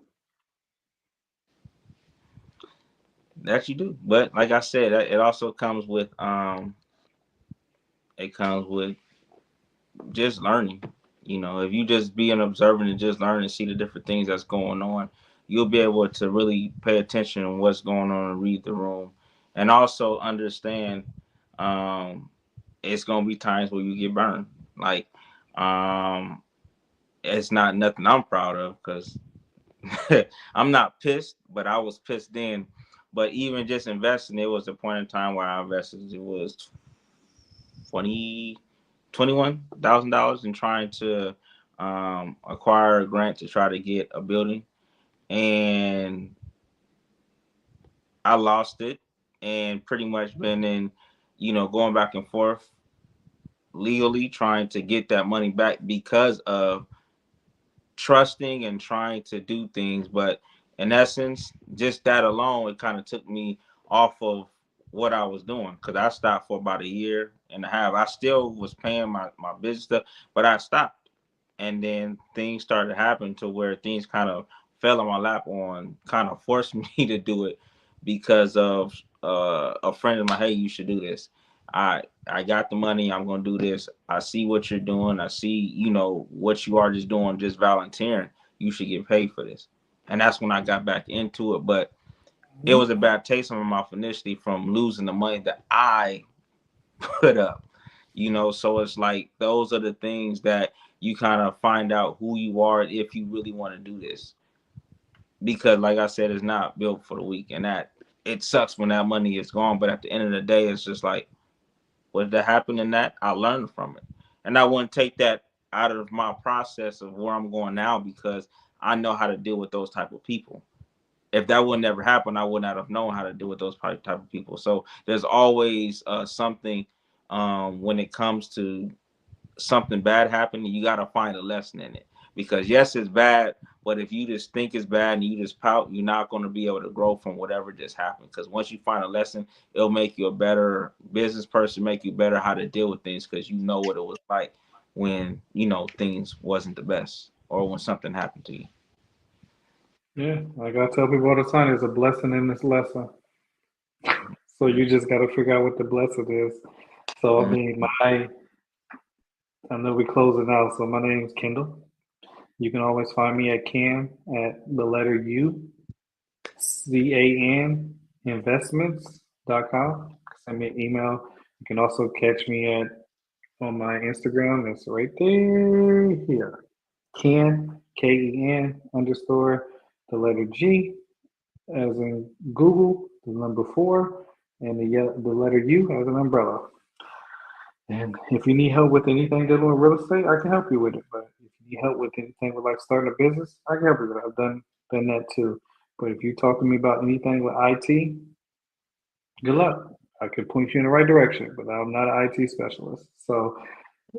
that you do. But like I said, it also comes with it comes with just learning. If you just be an observer and just learn and see the different things that's going on, you'll be able to really pay attention on what's going on and read the room, and also understand. Um, it's gonna be times where you get burned. Like, um, it's not nothing I'm proud of because I'm not pissed, but I was pissed then. But even just investing, it was a point in time where I invested. It was 21,000 dollars in trying to acquire a grant to try to get a building, and I lost it, and pretty much been in, going back and forth legally trying to get that money back because of trusting and trying to do things. But in essence, just that alone, it kind of took me off of what I was doing because I stopped for about a year and a half. I still was paying my business stuff, but I stopped. And then things started happening to where things kind of fell on my lap on kind of forced me to do it because of a friend of mine. Hey, you should do this. I got the money. I'm gonna do this. I see what you're doing. I see, what you are just doing, just volunteering. You should get paid for this. And that's when I got back into it. But it was a bad taste in my mouth initially from losing the money that I put up. So it's like those are the things that you kind of find out who you are if you really want to do this. Because like I said, it's not built for the week, and that it sucks when that money is gone. But at the end of the day, it's just like what that happened in that, I learned from it. And I wouldn't take that out of my process of where I'm going now because I know how to deal with those type of people. if that would never happen, I would not have known how to deal with those type of people. So there's always something when it comes to something bad happening, you got to find a lesson in it. Because yes, it's bad, but if you just think it's bad and you just pout, you're not going to be able to grow from whatever just happened. Because once you find a lesson, it'll make you a better business person, make you better how to deal with things because you know what it was like when things wasn't the best or when something happened to you. Yeah, like I tell people all the time, there's a blessing in this lesson. So you just got to figure out what the blessing is. So I Mhm. mean, I know we're closing out. So my name's Kendall. You can always find me at Can at the letter U CAN investments.com. Send me an email. You can also catch me at on my Instagram. It's right there here. Ken KEN underscore the letter G as in Google, the number four, and the letter U as an umbrella. And if you need help with anything dealing with real estate, I can help you with it. But if you need help with anything with like starting a business, I can help you with it. I've done that too. But if you talk to me about anything with IT, good luck. I could point you in the right direction, but I'm not an IT specialist. So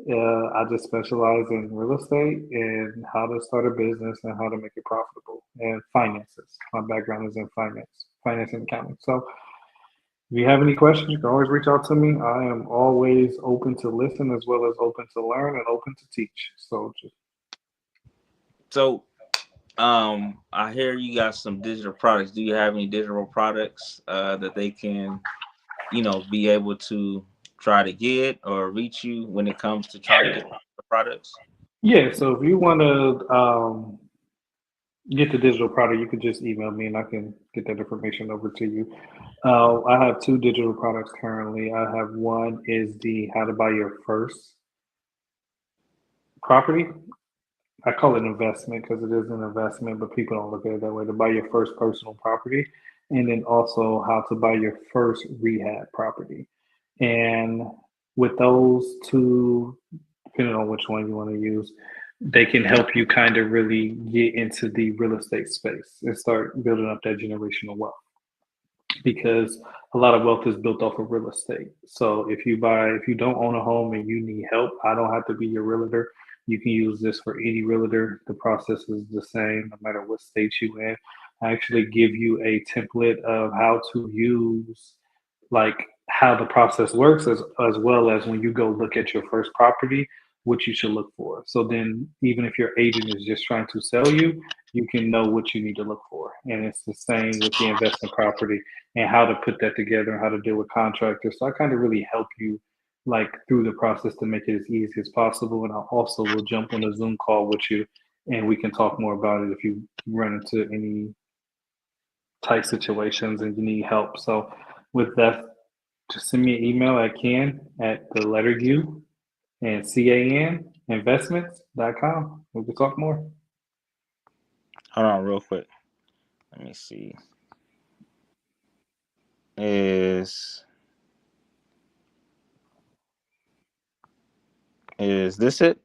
I just specialize in real estate and how to start a business and how to make it profitable and finances. My background is in finance and accounting. So if you have any questions, you can always reach out to me. I am always open to listen as well as open to learn and open to teach. So just So, I hear you got some digital products. Do you have any digital products that they can, be able to try to get or reach you when it comes to trying to get the products? yeah. So if you want to get the digital product, you can just email me and I can get that information over to you. I have two digital products currently. I have one is the how to buy your first property. I call it investment because it is an investment, but people don't look at it that way. To buy your first personal property, and then also how to buy your first rehab property. And with those two, depending on which one you want to use, they can help you kind of really get into the real estate space and start building up that generational wealth because a lot of wealth is built off of real estate. So if you don't own a home and you need help, I don't have to be your realtor. You can use this for any realtor. The process is the same no matter what state you in. I actually give you a template of how to use like how the process works as well as when you go look at your first property, what you should look for. So then even if your agent is just trying to sell you, you can know what you need to look for. And it's the same with the investment property and how to put that together and how to deal with contractors. So I kind of really help you like through the process to make it as easy as possible. And I also will jump on a Zoom call with you and we can talk more about it if you run into any tight situations and you need help. So with that, just send me an email at Ken at the letter U and CAN investments.com. We can talk more. Hold on, real quick. Let me see. Is is this it?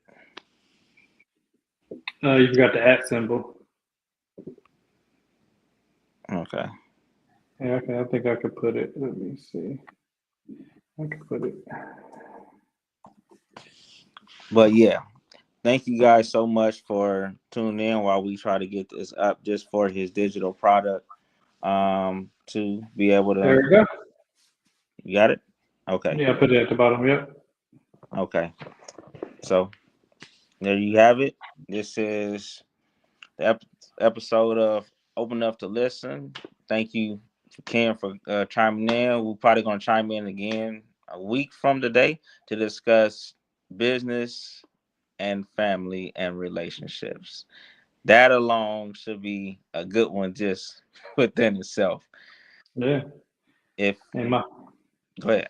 You forgot the at symbol. Okay. Yeah, okay, I think I could put it. Let me see. I could put it. But yeah, thank you guys so much for tuning in while we try to get this up just for his digital product. To be able There to, we go. you got it. Okay. Yeah, I put it at the bottom. Yep. Okay. So there you have it. This is the episode of Open Enough to Listen. Thank you, Ken, for chiming in. We're probably going to chime in again a week from today to discuss business and family and relationships. That alone should be a good one just within itself. Yeah. If And my Go ahead.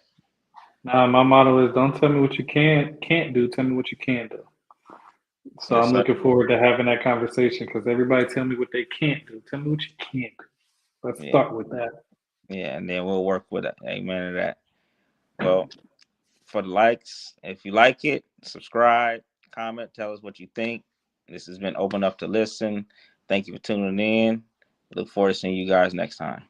now my motto is don't tell me what you can't do. Tell me what you can do. So Yes, I'm sir. looking forward to having that conversation because everybody tell me what they can't do. Tell me what you can do. Let's Yeah, start with that. yeah, and then we'll work with it. Amen to that. Well, for the likes, if you like it, subscribe, comment, tell us what you think. This has been Open Up to Listen. Thank you for tuning in. Look forward to seeing you guys next time.